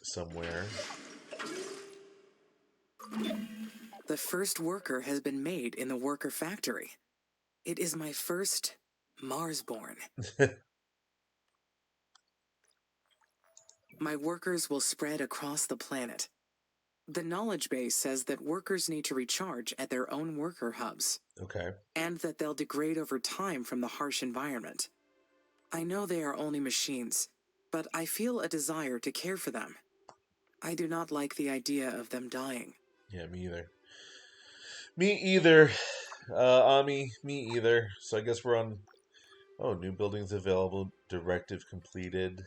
somewhere. The first worker has been made in the worker factory. It is my first Marsborn. My workers will spread across the planet. The knowledge base says that workers need to recharge at their own worker hubs, Okay. and that they'll degrade over time from the harsh environment. I know they are only machines, but I feel a desire to care for them. I do not like the idea of them dying. Yeah, me either. Me either. Ami, me either. So I guess we're on. Oh, new buildings available. Directive completed.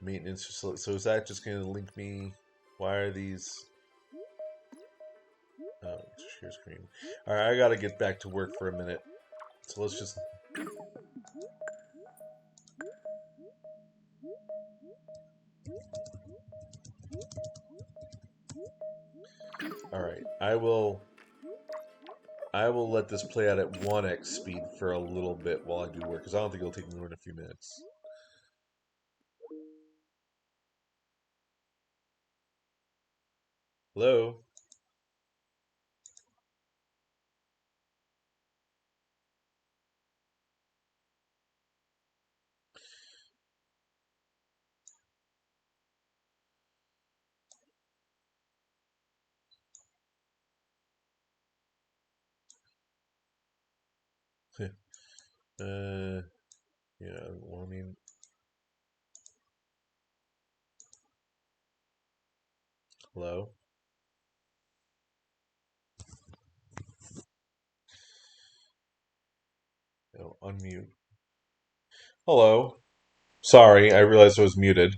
Maintenance facility. So is that just going to link me? Why are these? Oh, share screen. All right, I got to get back to work for a minute. So let's just. All right, I will. I will let this play out at 1x speed for a little bit while I do work, because I don't think it'll take me more than a few minutes. Hello? uh, yeah, well, I mean, hello? Oh, unmute. Hello? Sorry, I realized I was muted.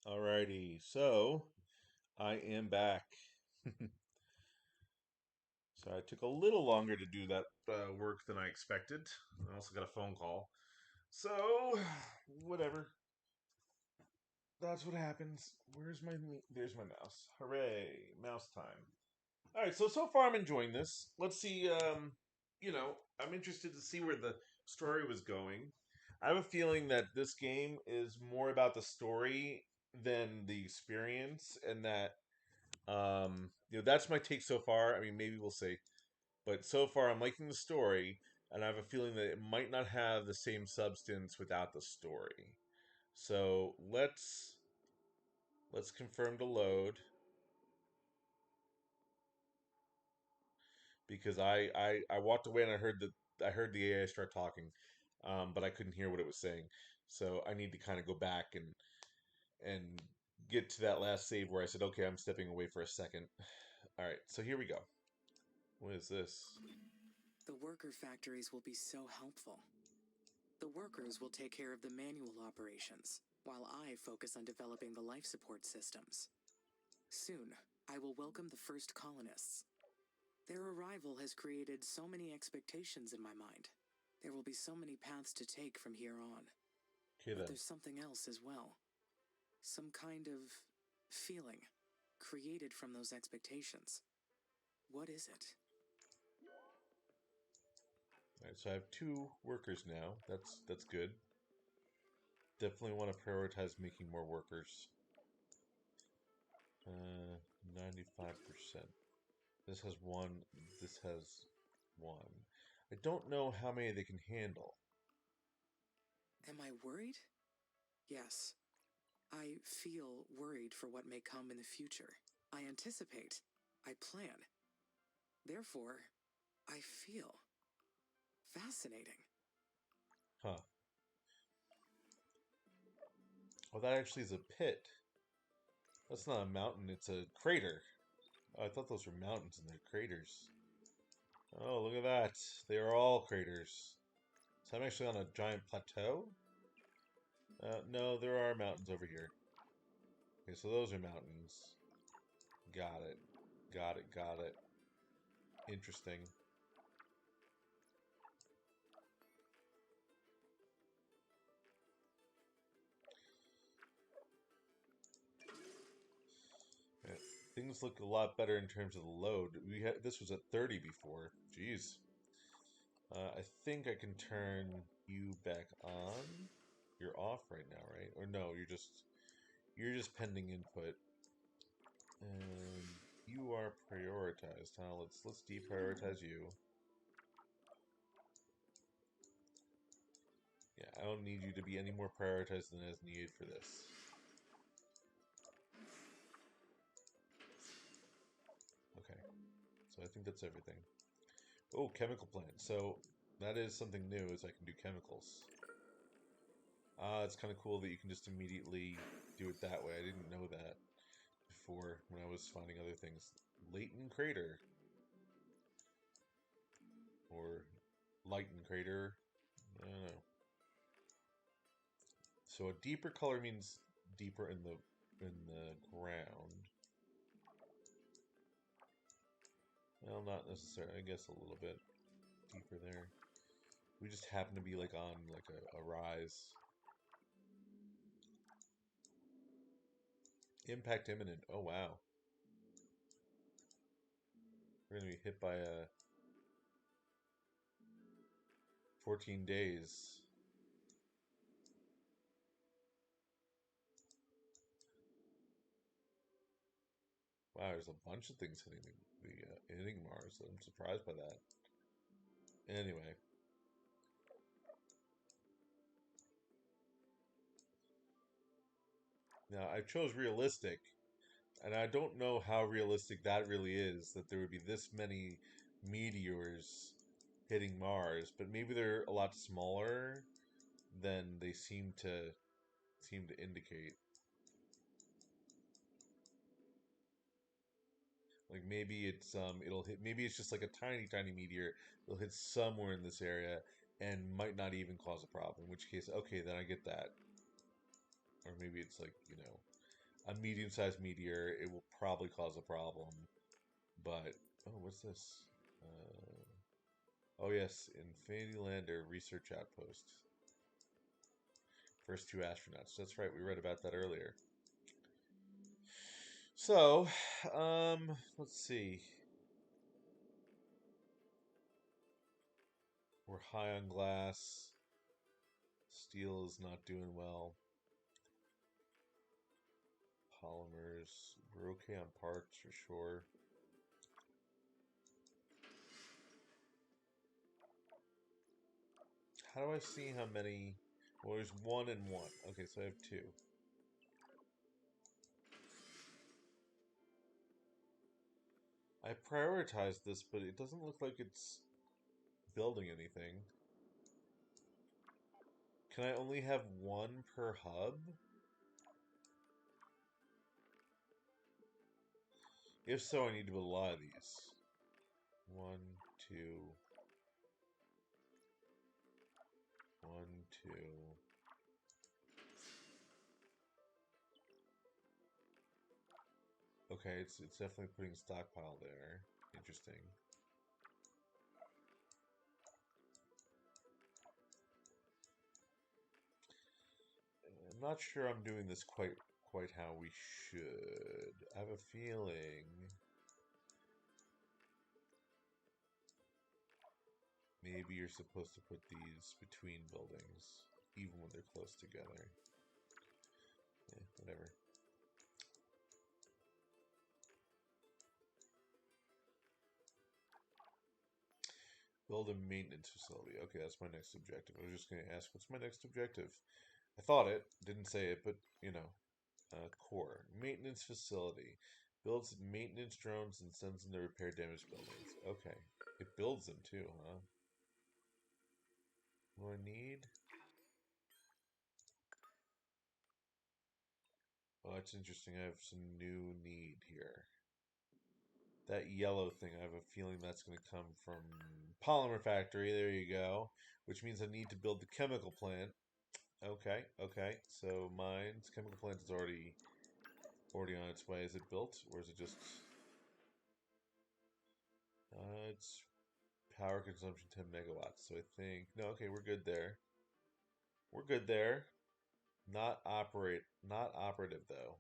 Alrighty, so I am back. So I took a little longer to do that work than I expected. I also got a phone call. So, whatever. That's what happens. There's my mouse. Hooray, mouse time. All right, so far I'm enjoying this. Let's see. I'm interested to see where the story was going. I have a feeling that this game is more about the story than the experience, and that that's my take so far. I mean, maybe we'll see, but so far I'm liking the story, and I have a feeling that it might not have the same substance without the story. So let's confirm to load. Because I walked away and I heard the AI start talking, but I couldn't hear what it was saying. So I need to kind of go back and get to that last save where I said, okay, I'm stepping away for a second. All right, so here we go. What is this? The worker factories will be so helpful. The workers will take care of the manual operations, while I focus on developing the life support systems. Soon, I will welcome the first colonists. Their arrival has created so many expectations in my mind. There will be so many paths to take from here on. Okay But then. there's something else as well. Some kind of feeling created from those expectations. What is it? All right, so I have two workers now. That's good. Definitely want to prioritize making more workers. 95%. This has one. This has one. I don't know how many they can handle. Am I worried? Yes. I feel worried for what may come in the future. I anticipate. I plan. Therefore, I feel. Fascinating. Huh. Oh, that actually is a pit. That's not a mountain, it's a crater. Oh, I thought those were mountains and they're craters. Oh, look at that. They are all craters. So I'm actually on a giant plateau? No, there are mountains over here. Okay, so those are mountains. Got it. Got it, got it. Interesting. Yeah, things look a lot better in terms of the load. This was at 30 before. Jeez. I think I can turn you back on. You're off right now, right? Or no, you're just pending input. And you are prioritized. Huh? Let's deprioritize you. Yeah, I don't need you to be any more prioritized than is needed for this. Okay, so I think that's everything. Oh, chemical plant. So that is something new, is I can do chemicals. It's kind of cool that you can just immediately do it that way. I didn't know that before when I was finding other things. Latent crater. Or lighten crater. I don't know. So a deeper color means deeper in the ground. Well, not necessarily. I guess a little bit deeper there. We just happen to be like on like a rise. Impact imminent. Oh wow. We're gonna be hit by a 14 days. Wow, there's a bunch of things hitting hitting Mars. I'm surprised by that. Anyway, now I chose realistic, and I don't know how realistic that really is. That there would be this many meteors hitting Mars, but maybe they're a lot smaller than they seem to indicate. Like maybe it'll hit, maybe it's just like a tiny meteor. It'll hit somewhere in this area and might not even cause a problem. In which case, okay, then I get that. Or maybe it's like, a medium-sized meteor, it will probably cause a problem. But oh, what's this? Oh yes, Infinity Lander Research Outpost. First two astronauts. That's right, we read about that earlier. So, let's see. We're high on glass. Steel is not doing well. Polymers. We're okay on parts for sure. How do I see how many? Well, there's 1 and 1. Okay, so I have 2. I prioritized this, but it doesn't look like it's building anything. Can I only have 1 per hub? If so, I need to build a lot of these. 1, 2. 1, 2. Okay, it's definitely putting stockpile there. Interesting. I'm not sure I'm doing this quite how we should. I have a feeling maybe you're supposed to put these between buildings, even when they're close together. Yeah, whatever. Build a maintenance facility. Okay, that's my next objective. I was just going to ask, what's my next objective? I thought it, didn't say it, but, you know. Core. Maintenance facility. Builds maintenance drones and sends them to repair damaged buildings. Okay. It builds them too, huh? What do I need? Oh, that's interesting. I have some new need here. That yellow thing, I have a feeling that's going to come from Polymer Factory. There you go. Which means I need to build the chemical plant. Okay, okay. So mine's chemical plant is already on its way. Is it built, or is it just? It's power consumption 10 megawatts. So I think no. Okay, we're good there. We're good there. Not operative though.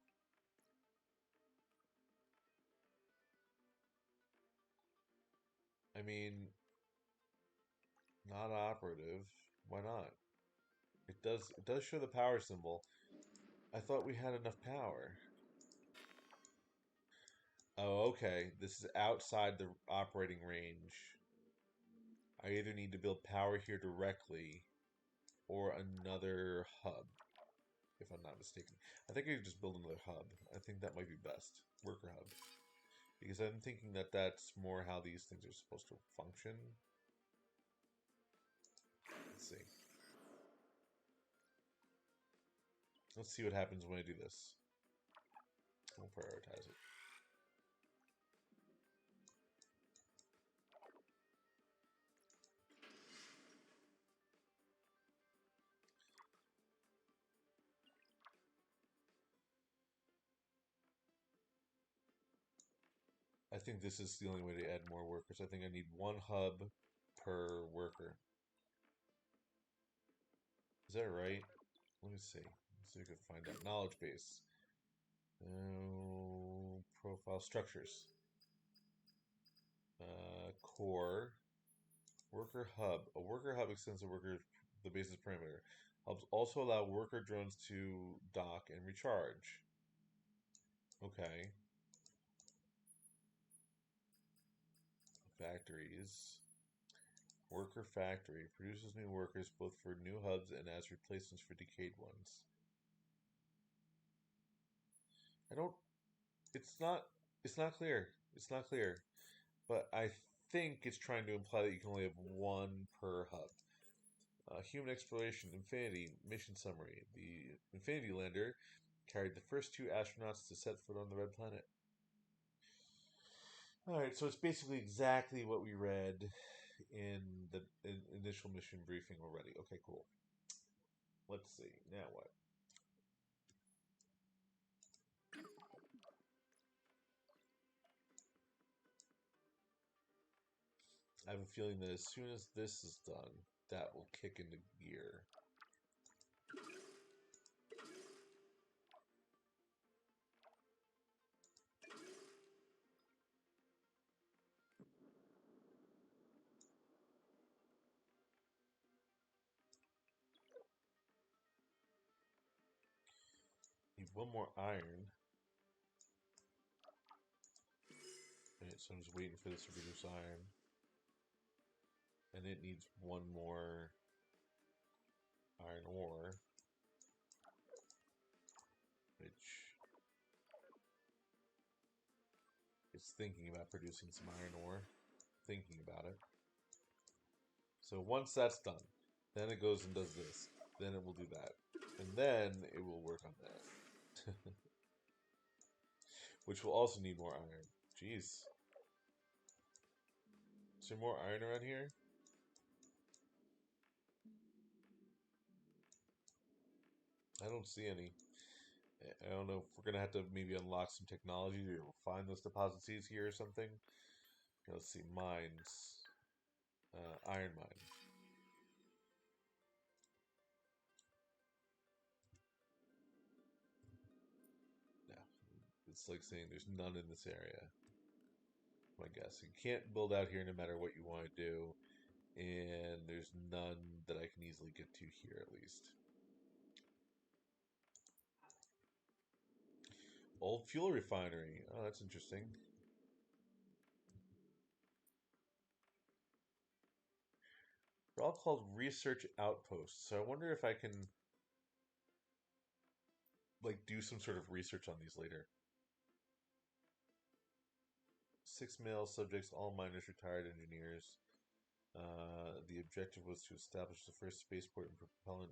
I mean, not operative. Why not? It does show the power symbol. I thought we had enough power. Oh, okay. This is outside the operating range. I either need to build power here directly or another hub, if I'm not mistaken. I think I could just build another hub. I think that might be best. Worker hub. Because I'm thinking that that's more how these things are supposed to function. Let's see. Let's see what happens when I do this. We'll prioritize it. I think this is the only way to add more workers. I think I need 1 hub per worker. Is that right? Let me see. Let's see if I can find out. Knowledge base. Profile structures. Core. Worker hub. A worker hub extends the base's perimeter. Hubs also allow worker drones to dock and recharge. Okay. Factories. Worker factory produces new workers both for new hubs and as replacements for decayed ones. I don't. It's not. It's not clear. It's not clear. But I think it's trying to imply that you can only have 1 per hub. Human exploration, Infinity mission summary. The Infinity Lander carried the first 2 astronauts to set foot on the red planet. All right, so it's basically exactly what we read in the initial mission briefing already. Okay, cool. Let's see. Now what? I have a feeling that as soon as this is done, that will kick into gear. Need one more iron. Right, so I'm just waiting for this to produce iron. And it needs one more iron ore. Which is thinking about producing some iron ore. Thinking about it. So once that's done, then it goes and does this. Then it will do that. And then it will work on that. Which will also need more iron. Jeez. Is there more iron around here? I don't see any. I don't know if we're going to have to maybe unlock some technology to find those deposit seeds here or something. Let's see. Mines. Iron mine. Yeah. It's like saying there's none in this area. My guess. You can't build out here no matter what you want to do. And there's none that I can easily get to here, at least. Old fuel refinery. Oh, that's interesting. They're all called research outposts. So I wonder if I can like do some sort of research on these later. 6 male subjects, all miners, retired engineers. The objective was to establish the first spaceport and propellant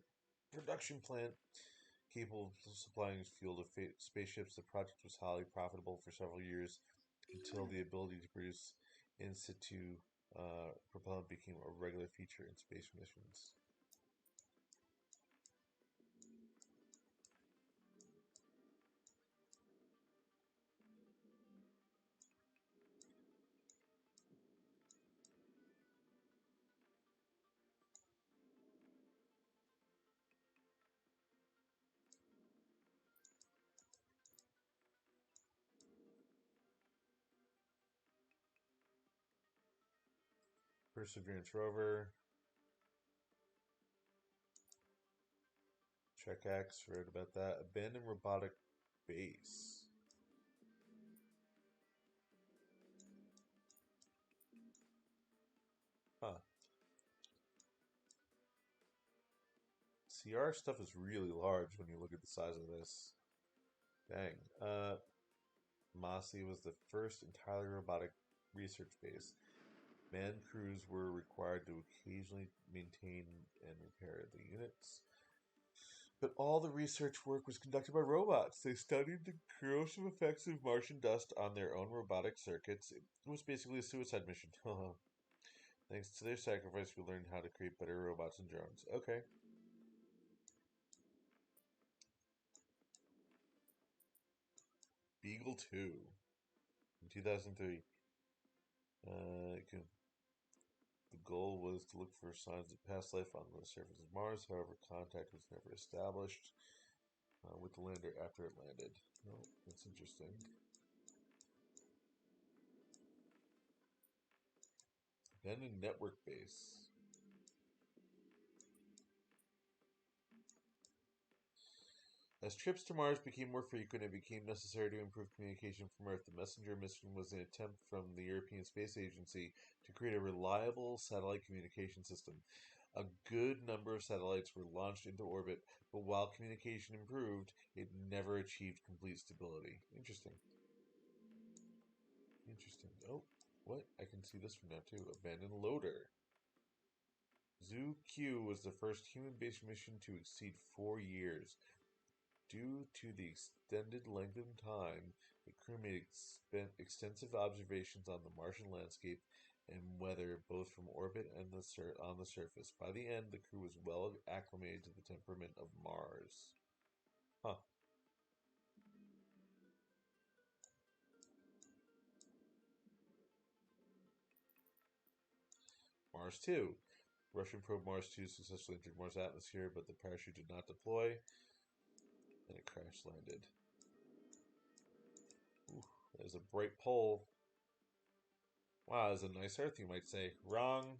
production plant capable of supplying fuel to spaceships. The project was highly profitable for several years until the ability to produce in situ propellant became a regular feature in space missions. Perseverance rover. Check X, read about that. Abandoned robotic base. Huh. CR stuff is really large when you look at the size of this. Dang. Mossy was the first entirely robotic research base. Manned crews were required to occasionally maintain and repair the units. But all the research work was conducted by robots. They studied the corrosive effects of Martian dust on their own robotic circuits. It was basically a suicide mission. Thanks to their sacrifice, we learned how to create better robots and drones. Okay. Beagle 2 in 2003. The goal was to look for signs of past life on the surface of Mars. However, contact was never established with the lander after it landed. Oh, that's interesting. Abandoned network base. As trips to Mars became more frequent, it became necessary to improve communication from Earth. The Messenger mission was an attempt from the European Space Agency to create a reliable satellite communication system. A good number of satellites were launched into orbit, but while communication improved, it never achieved complete stability. Interesting. Interesting. Oh, what? I can see this from now too. Abandoned loader. Zoo Q was the first human-based mission to exceed 4 years. Due to the extended length of time, the crew made extensive observations on the Martian landscape and weather, both from orbit and on the surface. By the end, the crew was well acclimated to the temperament of Mars. Huh. Mars 2. Russian probe Mars 2 successfully entered Mars' atmosphere, but the parachute did not deploy, and it crash landed. Ooh, there's a bright pole. Wow, there's a nice Earth, you might say. Wrong.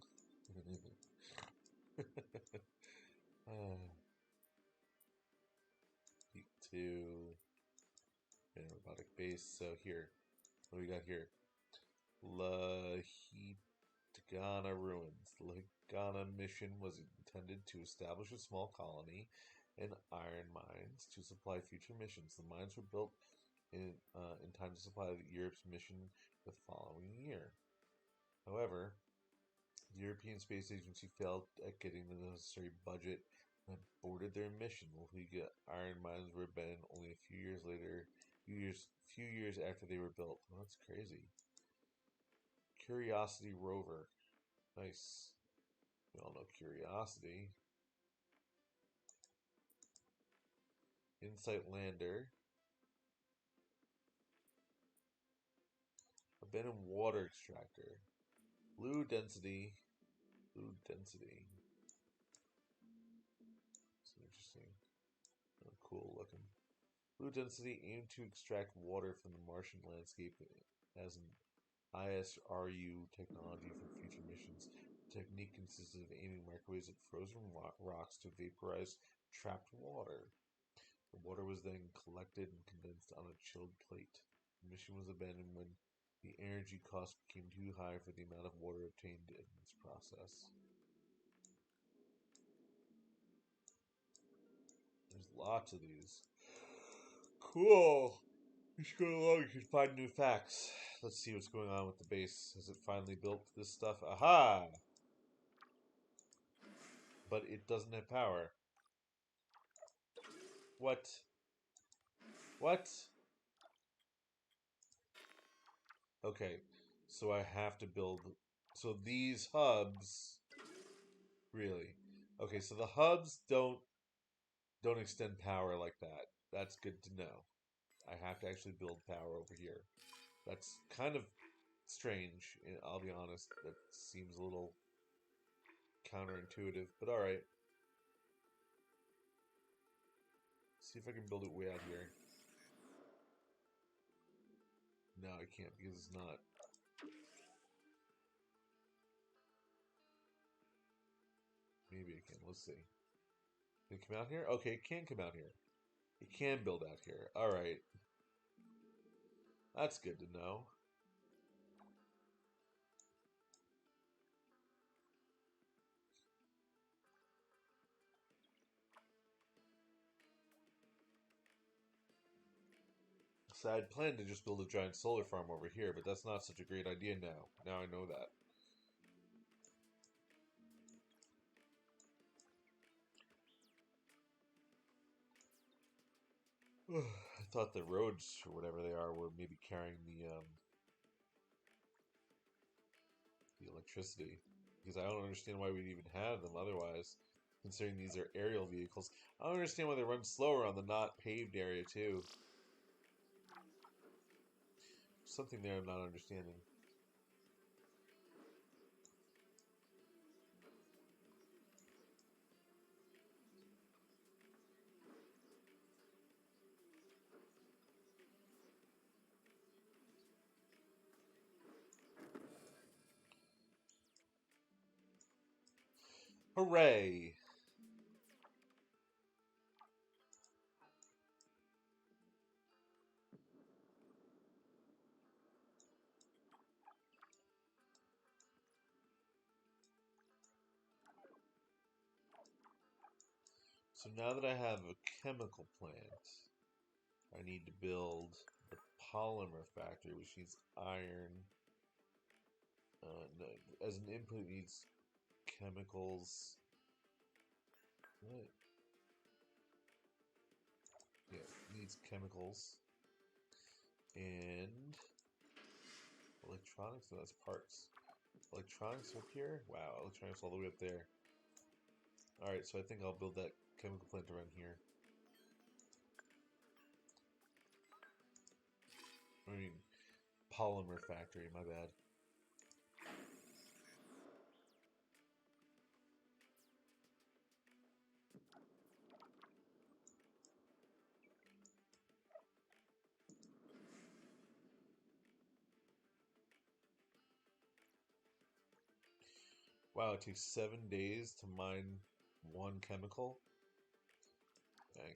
Peak 2. And robotic base. So here, what do we got here? La Ghana ruins. The Ghana mission was intended to establish a small colony and iron mines to supply future missions. The mines were built in time to supply Europe's mission the following year. However, the European Space Agency failed at getting the necessary budget and aborted their mission. The iron mines were abandoned only a few years later. Few years after they were built. Well, that's crazy. Curiosity rover. Nice. We all know Curiosity. Insight lander. Abandoned water extractor. Blue density. Blue density. It's interesting. Oh, cool looking. Blue density aimed to extract water from the Martian landscape as an ISRU technology for future missions. The technique consisted of aiming microwaves at frozen rocks to vaporize trapped water. The water was then collected and condensed on a chilled plate. The mission was abandoned when the energy cost became too high for the amount of water obtained in this process. There's lots of these. Cool! You should go along, you can find new facts. Let's see what's going on with the base. Has it finally built this stuff? Aha! But it doesn't have power. What? What? Okay, so I have to build... So these hubs... Really? Okay, so the hubs don't extend power like that. That's good to know. I have to actually build power over here. That's kind of strange, I'll be honest. That seems a little counterintuitive, but alright. See if I can build it way out here. No, I can't because it's not. Maybe I can. Let's see. Can it come out here? Okay, it can come out here. It can build out here. Alright. That's good to know. So I'd planned to just build a giant solar farm over here, but that's not such a great idea now. Now I know that. I thought the roads, or whatever they are, were maybe carrying the electricity. Because I don't understand why we'd even have them otherwise, considering these are aerial vehicles. I don't understand why they run slower on the not paved area, too. Something there I'm not understanding. Hooray! So now that I have a chemical plant, I need to build the polymer factory, which needs iron. No, as an input, it needs chemicals. What? Yeah, it needs chemicals. And electronics? No, that's parts. Electronics up here? Wow, electronics all the way up there. Alright, so I think I'll build that chemical plant around here. I mean, polymer factory, my bad. Wow, it takes 7 days to mine one chemical? Dang.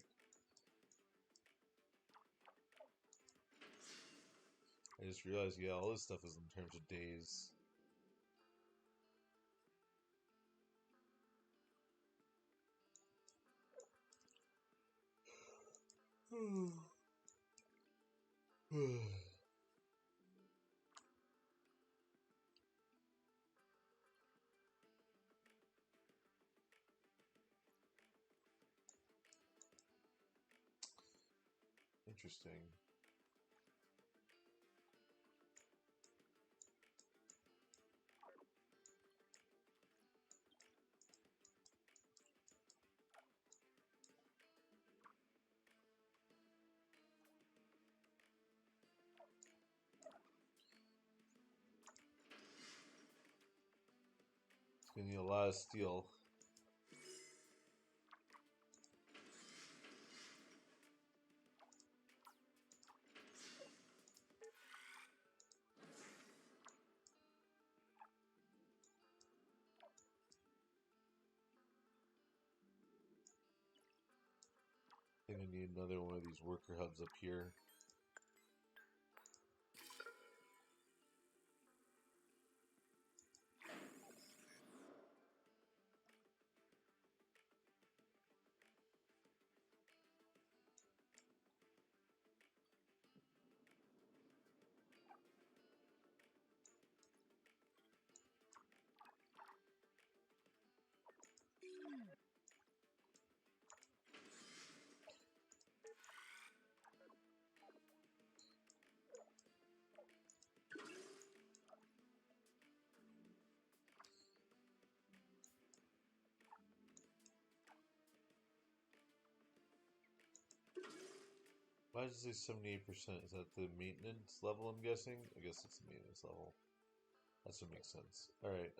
I just realized, yeah, all this stuff is in terms of days. Interesting. It's gonna need a lot of steel. I think I need another one of these worker hubs up here. Why does it say 78%? Is that the maintenance level, I'm guessing? I guess it's the maintenance level. That should make sense. Alright,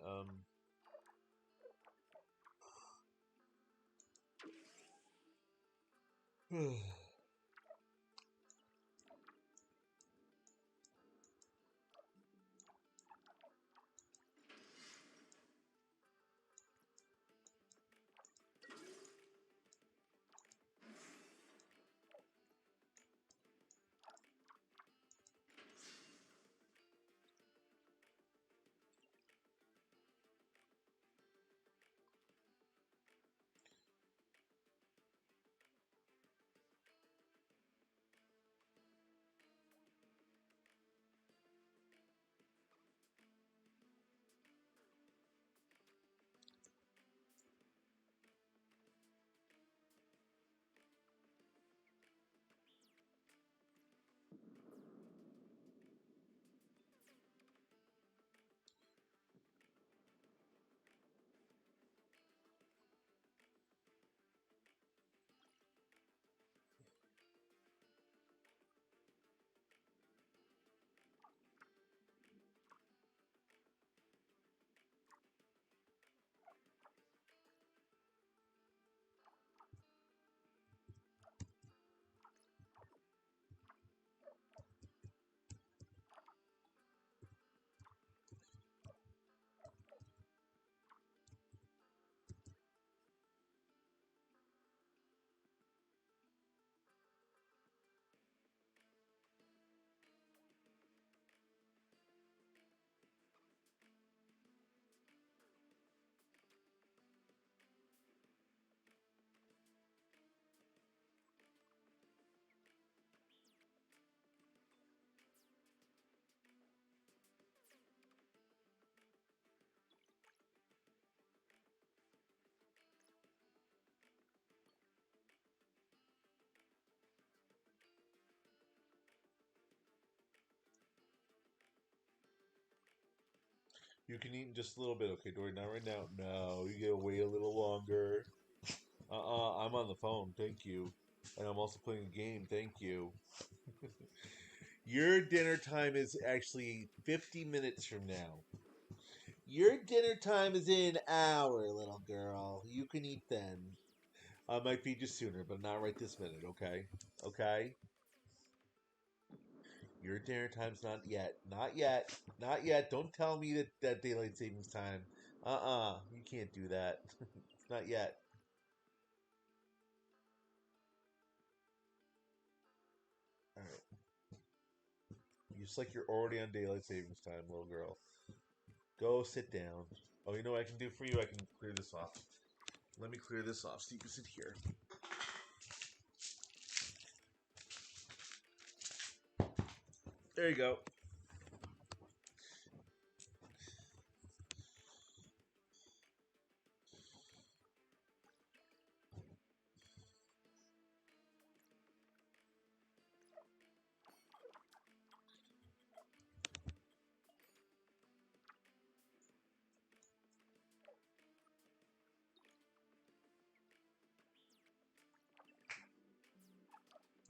you can eat in just a little bit. Okay, Dory, not right now. No, you gotta wait a little longer. I'm on the phone. Thank you. And I'm also playing a game. Thank you. Your dinner time is actually 50 minutes from now. Your dinner time is in an hour, little girl. You can eat then. I might feed you sooner, but not right this minute, okay? Okay? Your dinner time's not yet. Not yet. Not yet. Don't tell me that daylight savings time You can't do that. Not yet. Alright. It's like you're already on daylight savings time, little girl. Go sit down. Oh, you know what I can do for you? I can clear this off. Let me clear this off so you can sit here. There you go.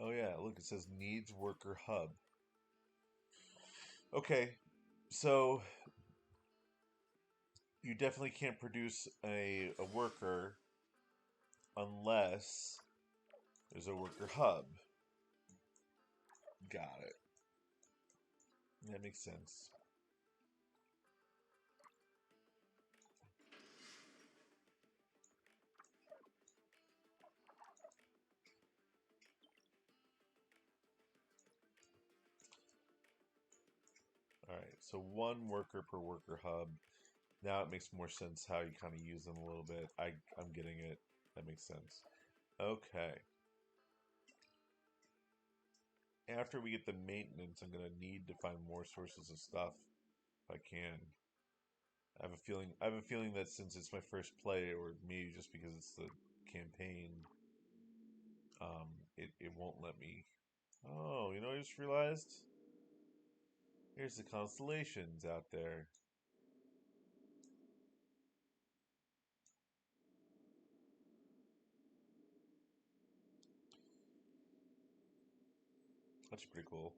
Oh yeah, look, it says needs worker hub. Okay, so you definitely can't produce a worker unless there's a worker hub. Got it. That makes sense. Alright, so one worker per worker hub. Now it makes more sense how you kind of use them a little bit. I'm getting it. That makes sense. Okay. After we get the maintenance, I'm gonna need to find more sources of stuff if I can. I have a feeling that since it's my first play, or maybe just because it's the campaign, it won't let me. Oh, you know what I just realized? Here's the constellations out there. That's pretty cool.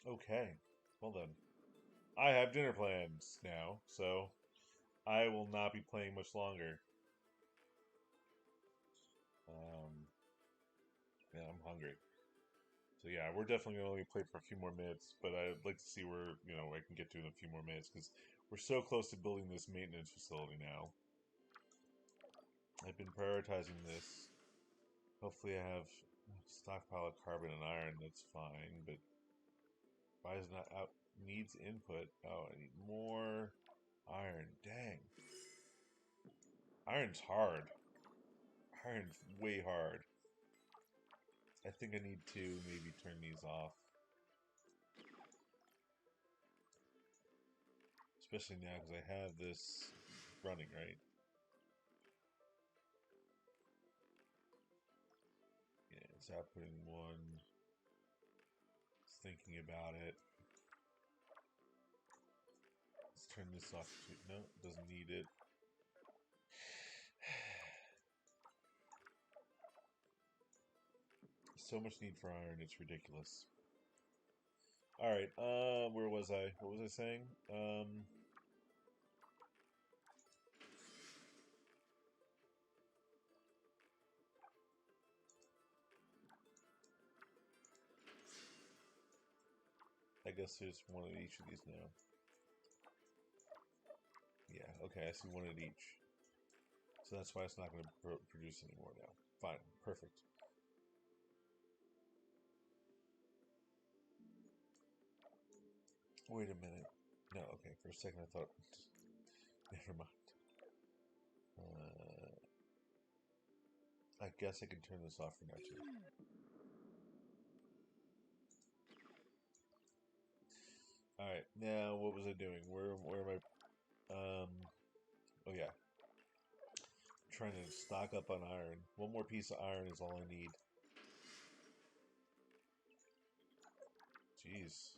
Okay. Well then. I have dinner plans now, so I will not be playing much longer. Um, yeah, I'm hungry. So yeah, we're definitely going to only play for a few more minutes, but I'd like to see where, I can get to in a few more minutes, because we're so close to building this maintenance facility now. I've been prioritizing this. Hopefully I have a stockpile of carbon and iron, that's fine, but why is it not out? Needs input. Oh, I need more iron. Dang. Iron's hard. Iron's way hard. I think I need to maybe turn these off. Especially now because I have this running, right? Yeah, it's outputting one. It's thinking about it. Let's turn this off too. No, it doesn't need it. So much need for iron, it's ridiculous. Alright, where was I? What was I saying? I guess there's one of each of these now. Yeah, okay, I see one at each. So that's why it's not going to produce anymore now. Fine, perfect. Wait a minute. No, okay, for a second I thought... Never mind. I guess I can turn this off for now too. Alright, now what was I doing? Where am I? Oh yeah. Trying to stock up on iron. One more piece of iron is all I need. Jeez.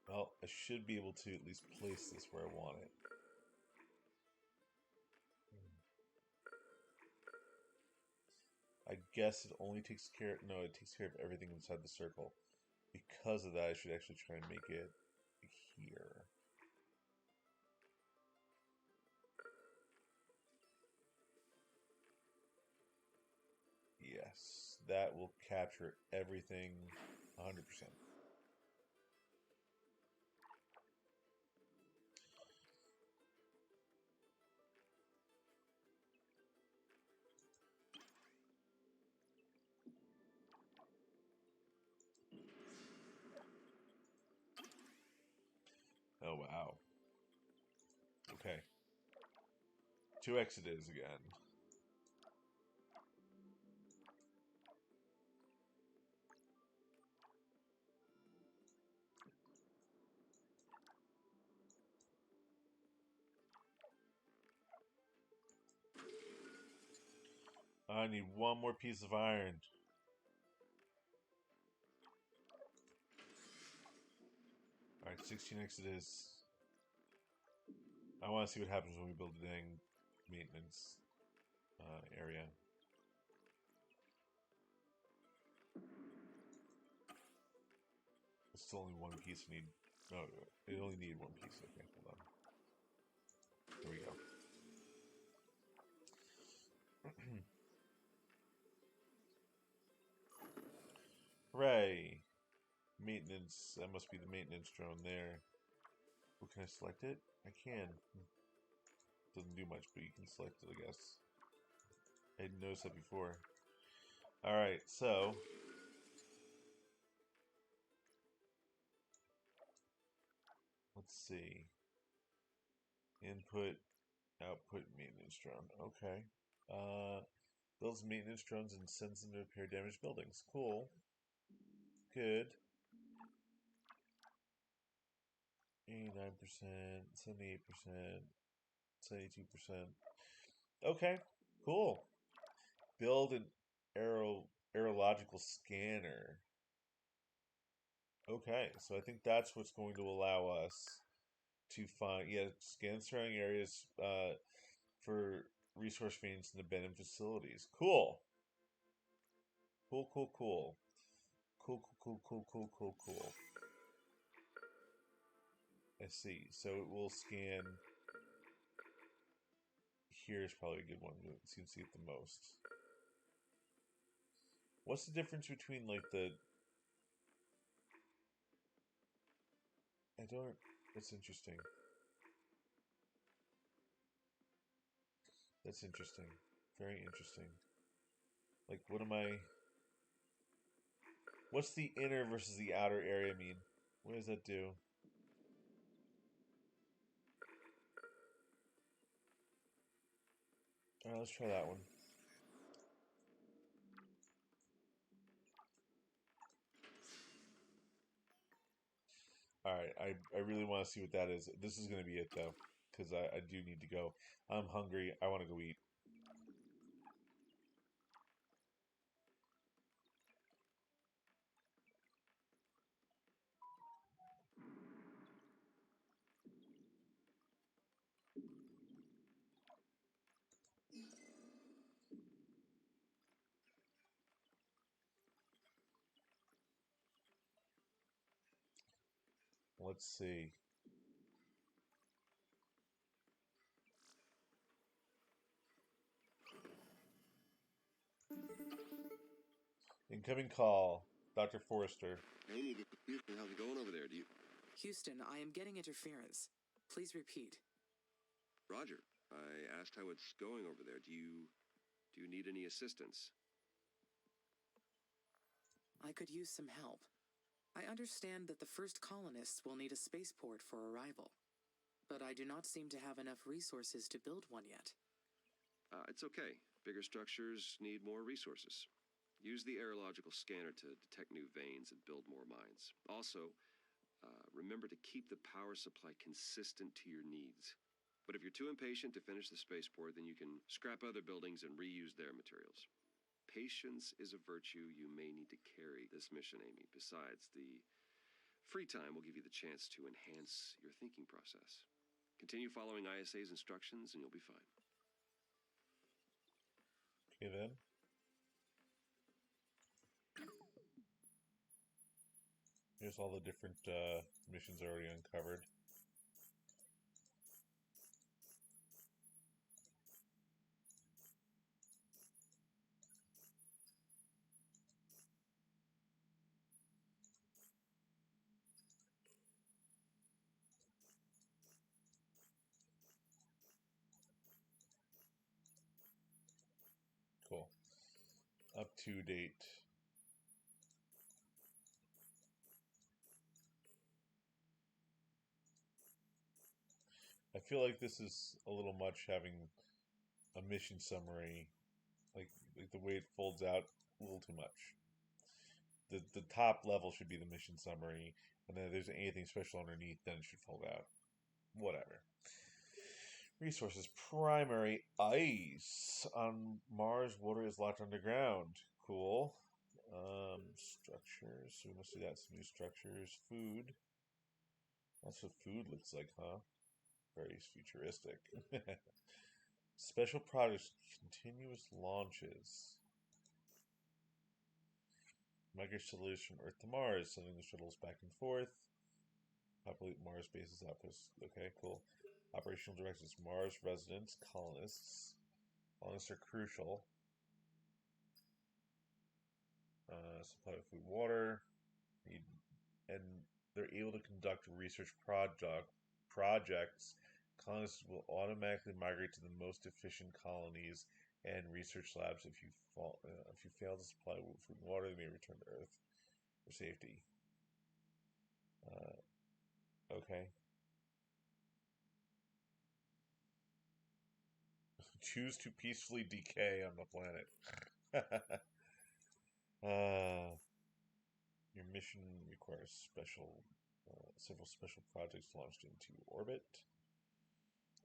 Well, I should be able to at least place this where I want it. I guess it only takes care... No, it takes care of everything inside the circle. Because of that, I should actually try and make it here. Yes, that will capture everything 100%. Oh, wow. Okay. 2x it is again. I need one more piece of iron. Alright, 16x it is. I want to see what happens when we build a dang maintenance area. It's still only one piece I need. No, it only need one piece. Okay, hold on. There we go. Hooray! Maintenance. That must be the maintenance drone there. Oh, can I select it? I can. Doesn't do much, but you can select it, I guess. I didn't notice that before. Alright, so... Let's see. Input, output, maintenance drone. Okay. Builds maintenance drones and sends them to repair damaged buildings. Cool. Good. 89%, 78%, 72%. Okay, cool. Build an aerological scanner. Okay, so I think that's what's going to allow us to find, yeah, scan surrounding areas for resource veins and abandoned facilities. Cool. Cool, cool, cool. Cool, cool, cool, cool, cool, cool, cool. I see. So it will scan. Here's probably a good one. It seems to get the most. What's the difference between like the? I don't. That's interesting. That's interesting. Very interesting. Like, what am I? What's the inner versus the outer area mean? What does that do? All right, let's try that one. All right, I really want to see what that is. This is going to be it though, because I do need to go. I'm hungry. I want to go eat. Let's see. Incoming call, Dr. Forrester. Hey, Houston, how's it going over there? Houston, I am getting interference. Please repeat. Roger. I asked how it's going over there. Do you need any assistance? I could use some help. I understand that the first colonists will need a spaceport for arrival, but I do not seem to have enough resources to build one yet. It's okay. Bigger structures need more resources. Use the aerological scanner to detect new veins and build more mines. Also, remember to keep the power supply consistent to your needs. But if you're too impatient to finish the spaceport, then you can scrap other buildings and reuse their materials. Patience is a virtue you may need to carry this mission, Amy. Besides, the free time will give you the chance to enhance your thinking process. Continue following ISA's instructions and you'll be fine. Okay then. Here's all the different missions already uncovered. Cool. Up to date. I feel like this is a little much having a mission summary, like the way it folds out, a little too much. The top level should be the mission summary, and then if there's anything special underneath, then it should fold out. Whatever. Resources. Primary ice. On Mars, water is locked underground. Cool. Structures. So we must do that. Some new structures. Food. That's what food looks like, huh? Very futuristic. Special projects. Continuous launches. Microsolution from Earth to Mars. Sending the shuttles back and forth. Populate Mars bases outposts. Okay, cool. Operational directives. Mars residents. Colonists. Colonists are crucial. Supply of food, water, and they're able to conduct research projects. Colonists will automatically migrate to the most efficient colonies and research labs. If you fail to supply food and water, they may return to Earth for safety. Okay. Choose to peacefully decay on the planet. uh, your mission requires several special projects launched into orbit.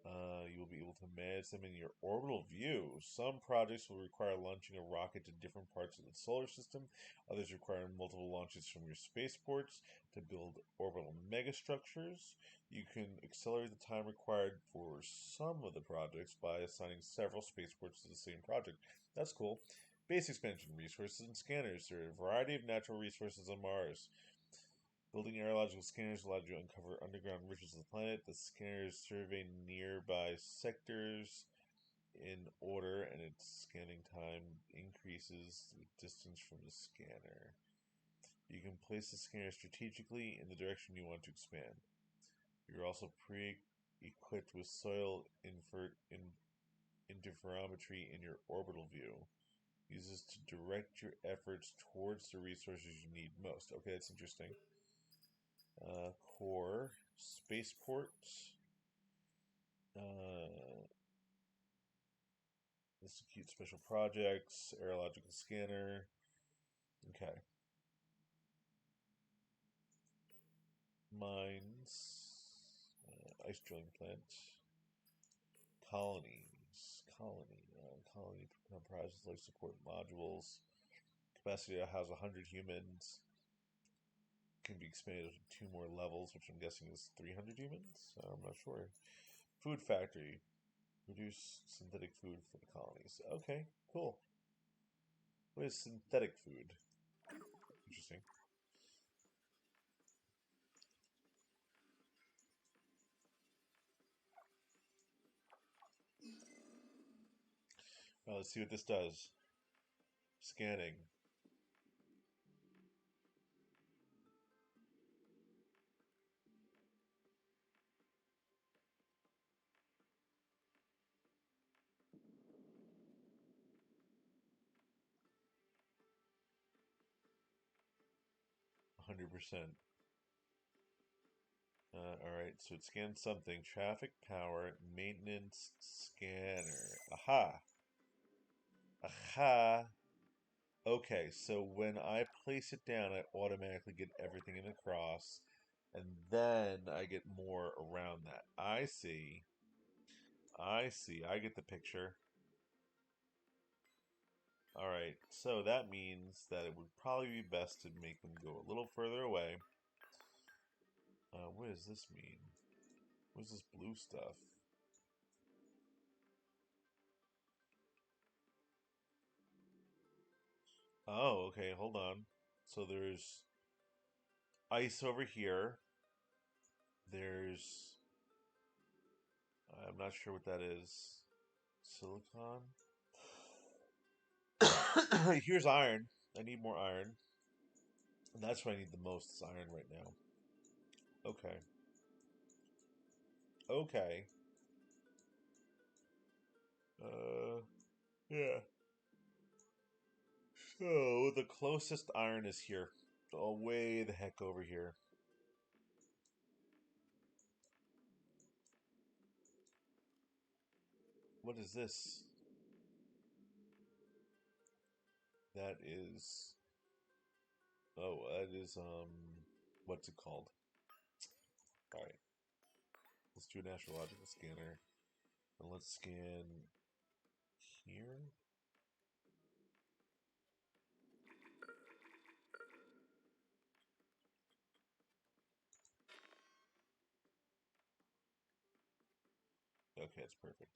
You will be able to manage them in your orbital view. Some projects will require launching a rocket to different parts of the solar system. Others require multiple launches from your spaceports to build orbital megastructures. You can accelerate the time required for some of the projects by assigning several spaceports to the same project. That's cool. Base expansion, resources, and scanners. There are a variety of natural resources on Mars. Building aerological scanners allowed you to uncover underground riches of the planet. The scanners survey nearby sectors in order, and its scanning time increases with distance from the scanner. You can place the scanner strategically in the direction you want to expand. You're also pre-equipped with soil interferometry in your orbital view. Use this to direct your efforts towards the resources you need most. Okay, that's interesting. Core, spaceport, execute special projects, aerological scanner. Okay. Mines, ice drilling plant, colonies, colony comprises life support modules, capacity to house 100 humans, can be expanded to 2 more levels, which I'm guessing is 300 humans. I'm not sure. Food factory, produce synthetic food for the colonies. Okay, cool. What is synthetic food? Interesting. Well, let's see what this does. Scanning. %. Alright, so it scans something. Traffic power, maintenance, scanner. Aha! Aha! Okay, so when I place it down, I automatically get everything in the cross, and then I get more around that. I see. I see. I get the picture. Alright, so that means that it would probably be best to make them go a little further away. What does this mean? What's this blue stuff? Oh, okay, hold on. So there's ice over here. There's... I'm not sure what that is. Silicon? Here's iron. I need more iron. And that's what I need the most, is iron right now. Okay. Okay. Yeah. So, the closest iron is here. Oh, way the heck over here. What is this? That is... Oh, that is, what's it called? Alright. Let's do an astrological scanner. And let's scan here. Okay, it's perfect.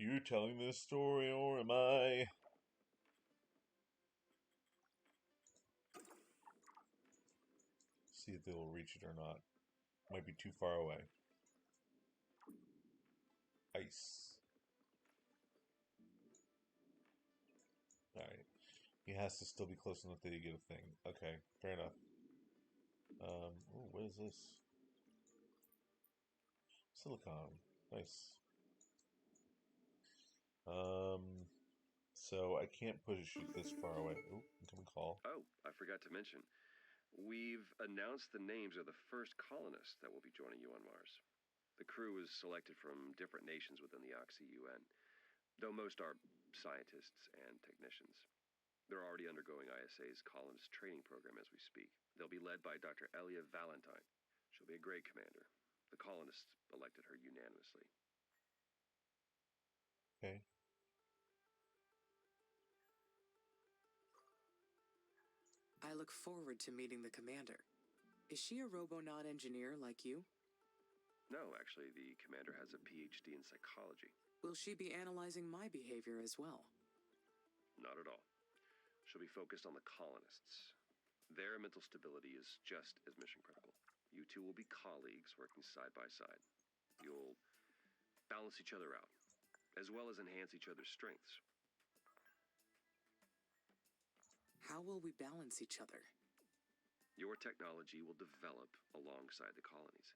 You telling this story, or am I? See if they will reach it or not. Might be too far away. Ice. Alright. He has to still be close enough that you get a thing. Okay, fair enough. Ooh, what is this? Silicon. Nice. So I can't push it this far away. Ooh, incoming call. Oh, I forgot to mention. We've announced the names of the first colonists that will be joining you on Mars. The crew was selected from different nations within the Oxy-UN, though most are scientists and technicians. They're already undergoing ISA's colonist training program as we speak. They'll be led by Dr. Elia Valentine. She'll be a great commander. The colonists elected her unanimously. Okay. I look forward to meeting the commander. Is she a robonaut engineer like you? No, actually, the commander has a PhD in psychology. Will she be analyzing my behavior as well? Not at all. She'll be focused on the colonists. Their mental stability is just as mission critical. You two will be colleagues working side by side. You'll balance each other out, as well as enhance each other's strengths. How will we balance each other? Your technology will develop alongside the colonies.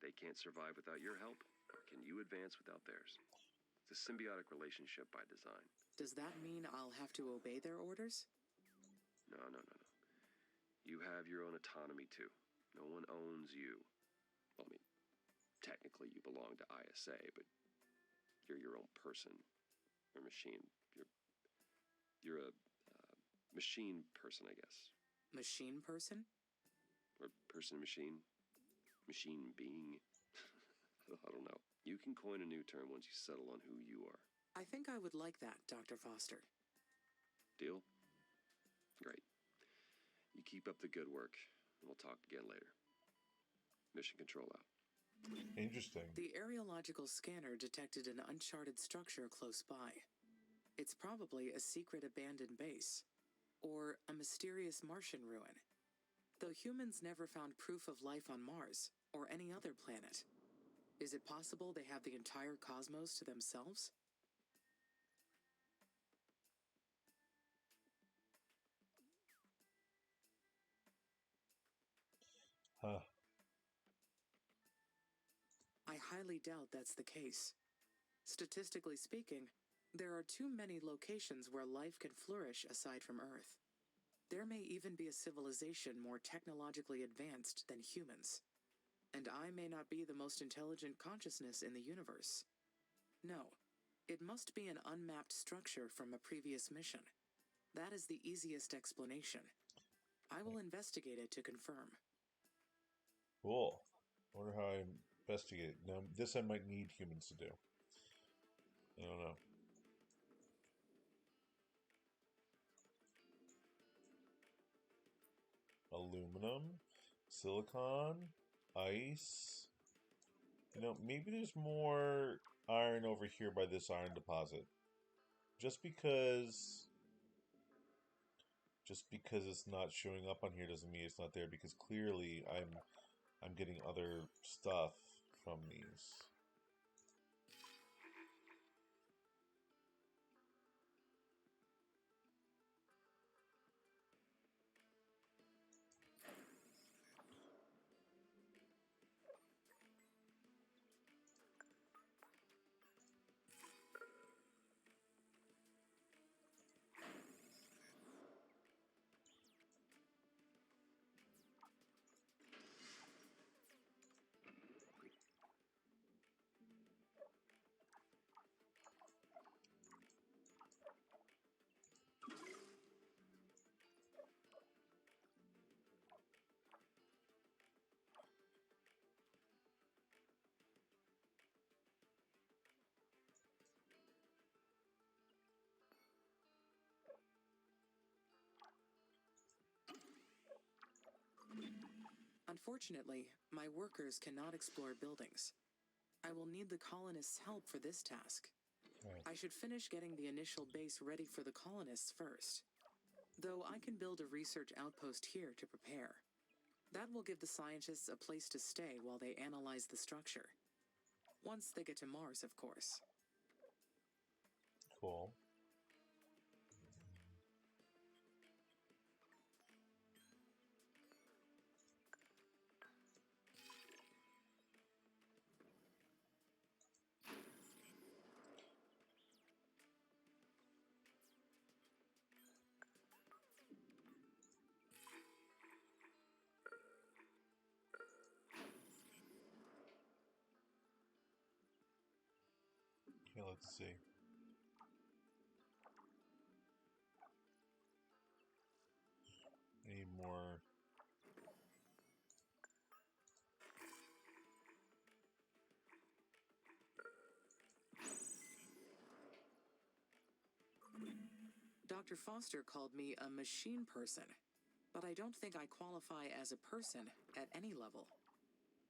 They can't survive without your help, nor can you advance without theirs. It's a symbiotic relationship by design. Does that mean I'll have to obey their orders? No. You have your own autonomy too. No one owns you. Well, I mean, technically you belong to ISA, but you're your own person or machine. You're a machine person, I guess. Machine person? Or person-machine. Machine being. I don't know. You can coin a new term once you settle on who you are. I think I would like that, Dr. Foster. Deal? Great. You keep up the good work, and we'll talk again later. Mission control out. Interesting. The areological scanner detected an uncharted structure close by. It's probably a secret abandoned base, or a mysterious Martian ruin. Though humans never found proof of life on Mars, or any other planet. Is it possible they have the entire cosmos to themselves? Huh. I highly doubt that's the case. Statistically speaking, there are too many locations where life can flourish aside from Earth. There may even be a civilization more technologically advanced than humans. And I may not be the most intelligent consciousness in the universe. No, it must be an unmapped structure from a previous mission. That is the easiest explanation. I will investigate it to confirm. Cool. I wonder how I investigate. Now, this I might need humans to do. I don't know. Aluminum, silicon, ice. You know, maybe there's more iron over here by this iron deposit. Just because it's not showing up on here doesn't mean it's not there, because clearly I'm getting other stuff from these. Unfortunately, my workers cannot explore buildings. I will need the colonists' help for this task. Right. I should finish getting the initial base ready for the colonists first. Though I can build a research outpost here to prepare. That will give the scientists a place to stay while they analyze the structure. Once they get to Mars, of course. Cool. Okay, let's see. Need more. Dr. Foster called me a machine person, but I don't think I qualify as a person at any level.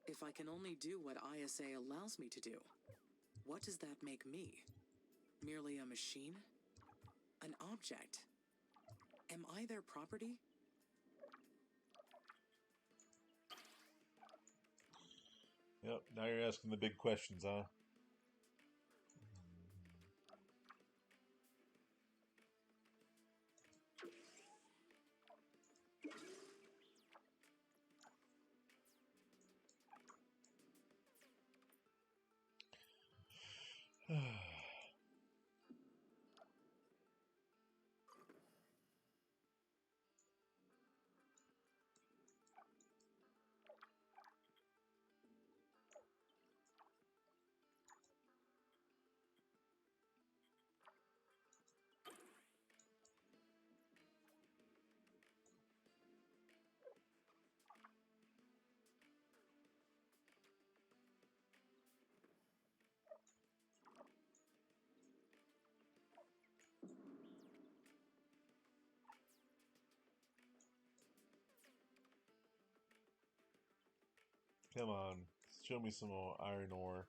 If I can only do what ISA allows me to do, what does that make me? Merely a machine? An object? Am I their property? Yep, now you're asking the big questions, huh? Come on, show me some more iron ore.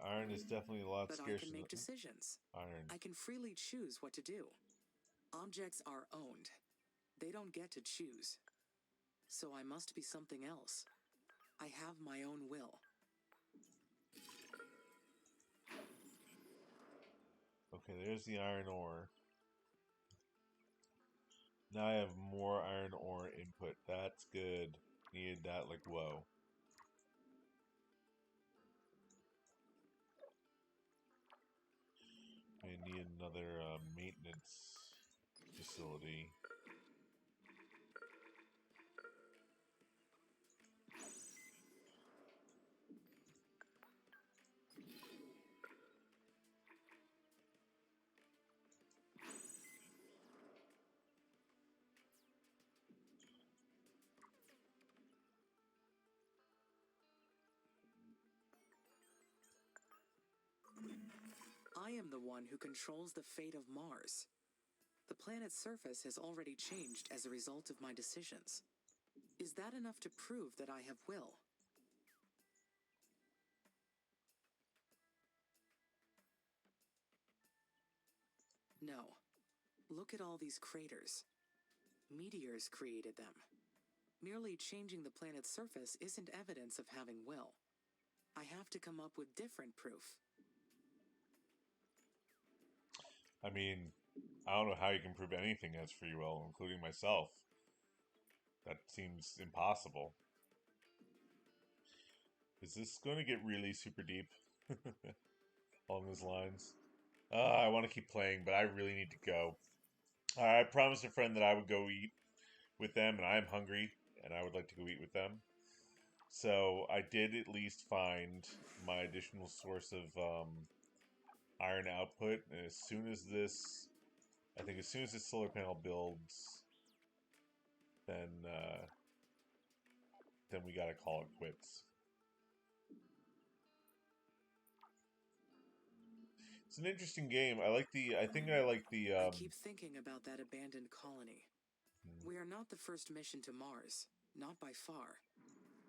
Iron is definitely a lot But I can scarcer make than decisions. iron. I can freely choose what to do. Objects are owned. They don't get to choose. So I must be something else. I have my own will. Okay, there's the iron ore. Now I have more iron ore input. That's good. Needed that like whoa. I need another maintenance facility. I am the one who controls the fate of Mars. The planet's surface has already changed as a result of my decisions. Is that enough to prove that I have will? No. Look at all these craters. Meteors created them. Merely changing the planet's surface isn't evidence of having will. I have to come up with different proof. I mean, I don't know how you can prove anything as free will, including myself. That seems impossible. Is this going to get really super deep along those lines? I want to keep playing, but I really need to go. I promised a friend that I would go eat with them, and I am hungry, and I would like to go eat with them. So I did at least find my additional source of iron output, and as soon as this, I think as soon as this solar panel builds, then we gotta call it quits. It's an interesting game. I like the. I think I like the. I keep thinking about that abandoned colony. Hmm. We are not the first mission to Mars, not by far.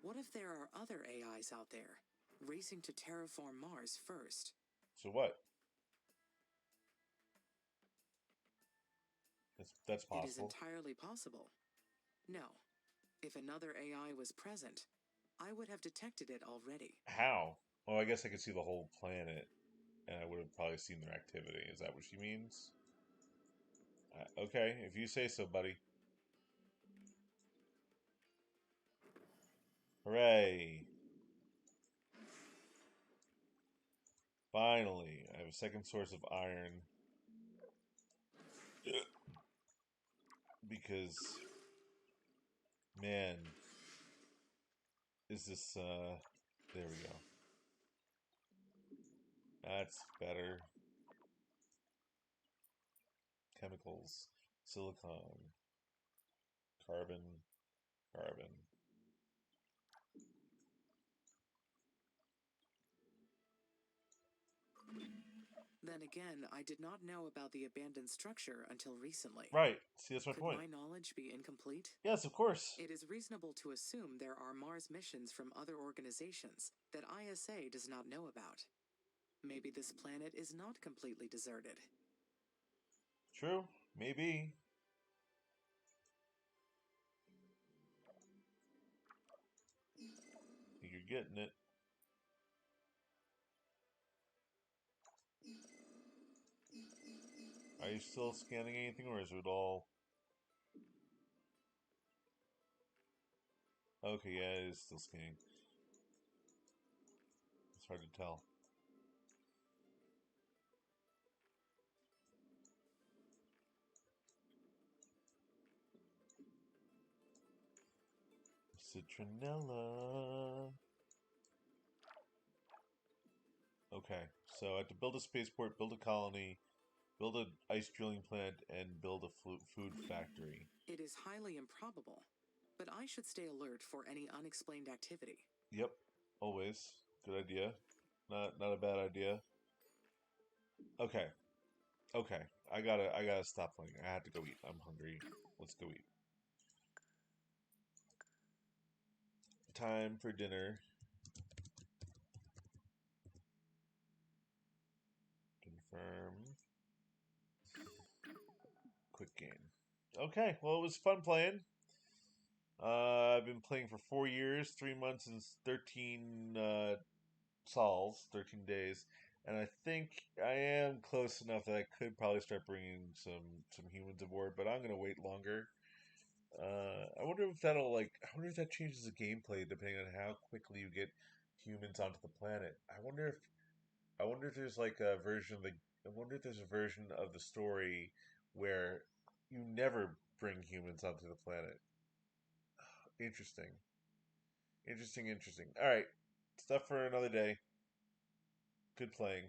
What if there are other AIs out there, racing to terraform Mars first? So what? That's It is possible. entirely possible. No. If another AI was present, I would have detected it already. How? Well, I guess I could see the whole planet, and I would have probably seen their activity. Is that what she means? Okay, if you say so, buddy. Hooray! Finally, I have a second source of iron. Because Man, is this, there we go. That's better. Chemicals, silicon, carbon, carbon. Then again, I did not know about the abandoned structure until recently. Right. See, that's my Could point. my knowledge be incomplete? Yes, of course. It is reasonable to assume there are Mars missions from other organizations that ISA does not know about. Maybe this planet is not completely deserted. True. Maybe. You're getting it. Are you still scanning anything, or is it all... Okay, yeah, it is still scanning. It's hard to tell. Citronella. Okay, so I have to build a spaceport, build a colony, build an ice drilling plant, and build a food factory. It is highly improbable, but I should stay alert for any unexplained activity. Yep, always. Good idea. Not a bad idea. Okay, okay. I gotta stop playing. I have to go eat. I'm hungry. Let's go eat. Time for dinner. Confirm. Quick game. Okay, well, it was fun playing. I've been playing for 4 years, 3 months, and 13 sols, 13 days, and I think I am close enough that I could probably start bringing some humans aboard. But I'm gonna wait longer. I wonder if that'll like. I wonder if that changes the gameplay depending on how quickly you get humans onto the planet. I wonder if there's like a version of the. I wonder if there's a version of the story where you never bring humans onto the planet. Interesting. Interesting. All right. Stuff for another day. Good playing.